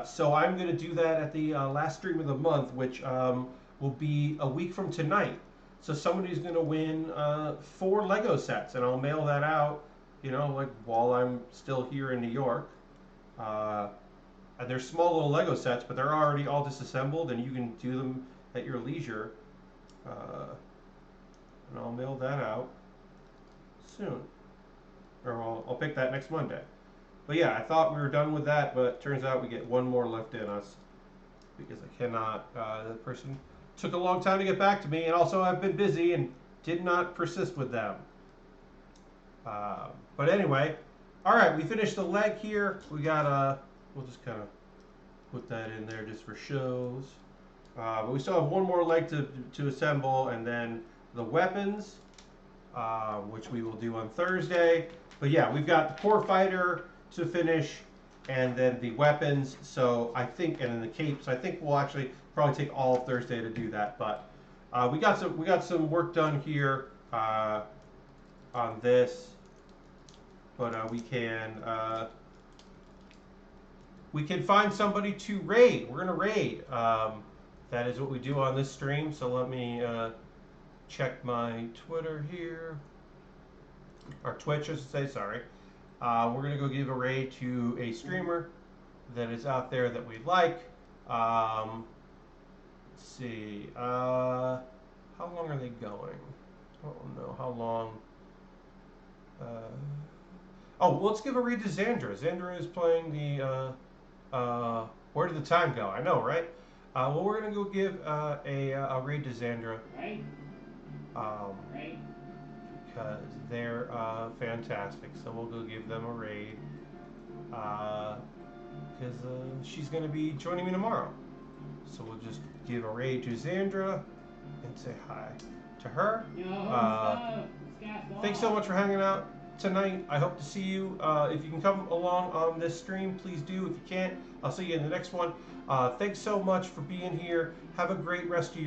so I'm going to do that at the last stream of the month, which will be a week from tonight. So somebody's going to win 4 Lego sets, and I'll mail that out, like while I'm still here in New York. And they're small little Lego sets, but they're already all disassembled, and you can do them at your leisure. And I'll mail that out soon. Or I'll pick that next Monday. But yeah, I thought we were done with that, but turns out we get one more left in us. Because I cannot, the person took a long time to get back to me, and also I've been busy and did not persist with them. But anyway, alright, we finished the leg here. We got, we'll just kind of put that in there just for shows. But we still have one more leg to assemble, and then the weapons, which we will do on Thursday. But yeah, we've got the core fighter to finish, and then the weapons. So I think, and then the capes. I think we'll actually probably take all of Thursday to do that. But we got some work done here on this. But we can find somebody to raid. We're gonna raid. That is what we do on this stream. So let me check my Twitter here, or Twitch, I should say. Sorry. We're gonna go give a raid to a streamer that is out there that we like. Let's see. How long are they going? I don't know how long. Oh, well, let's give a raid to Xandra. Xandra is playing the. Where did the time go? I know, right? Well, we're gonna go give a raid to Xandra. Right. Right. Because they're fantastic. So we'll go give them a raid. Because she's gonna be joining me tomorrow. So we'll just give a raid to Xandra and say hi to her. Thanks so much for hanging out tonight. I hope to see you. If you can come along on this stream, please do. If you can't, I'll see you in the next one. Thanks so much for being here. Have a great rest of your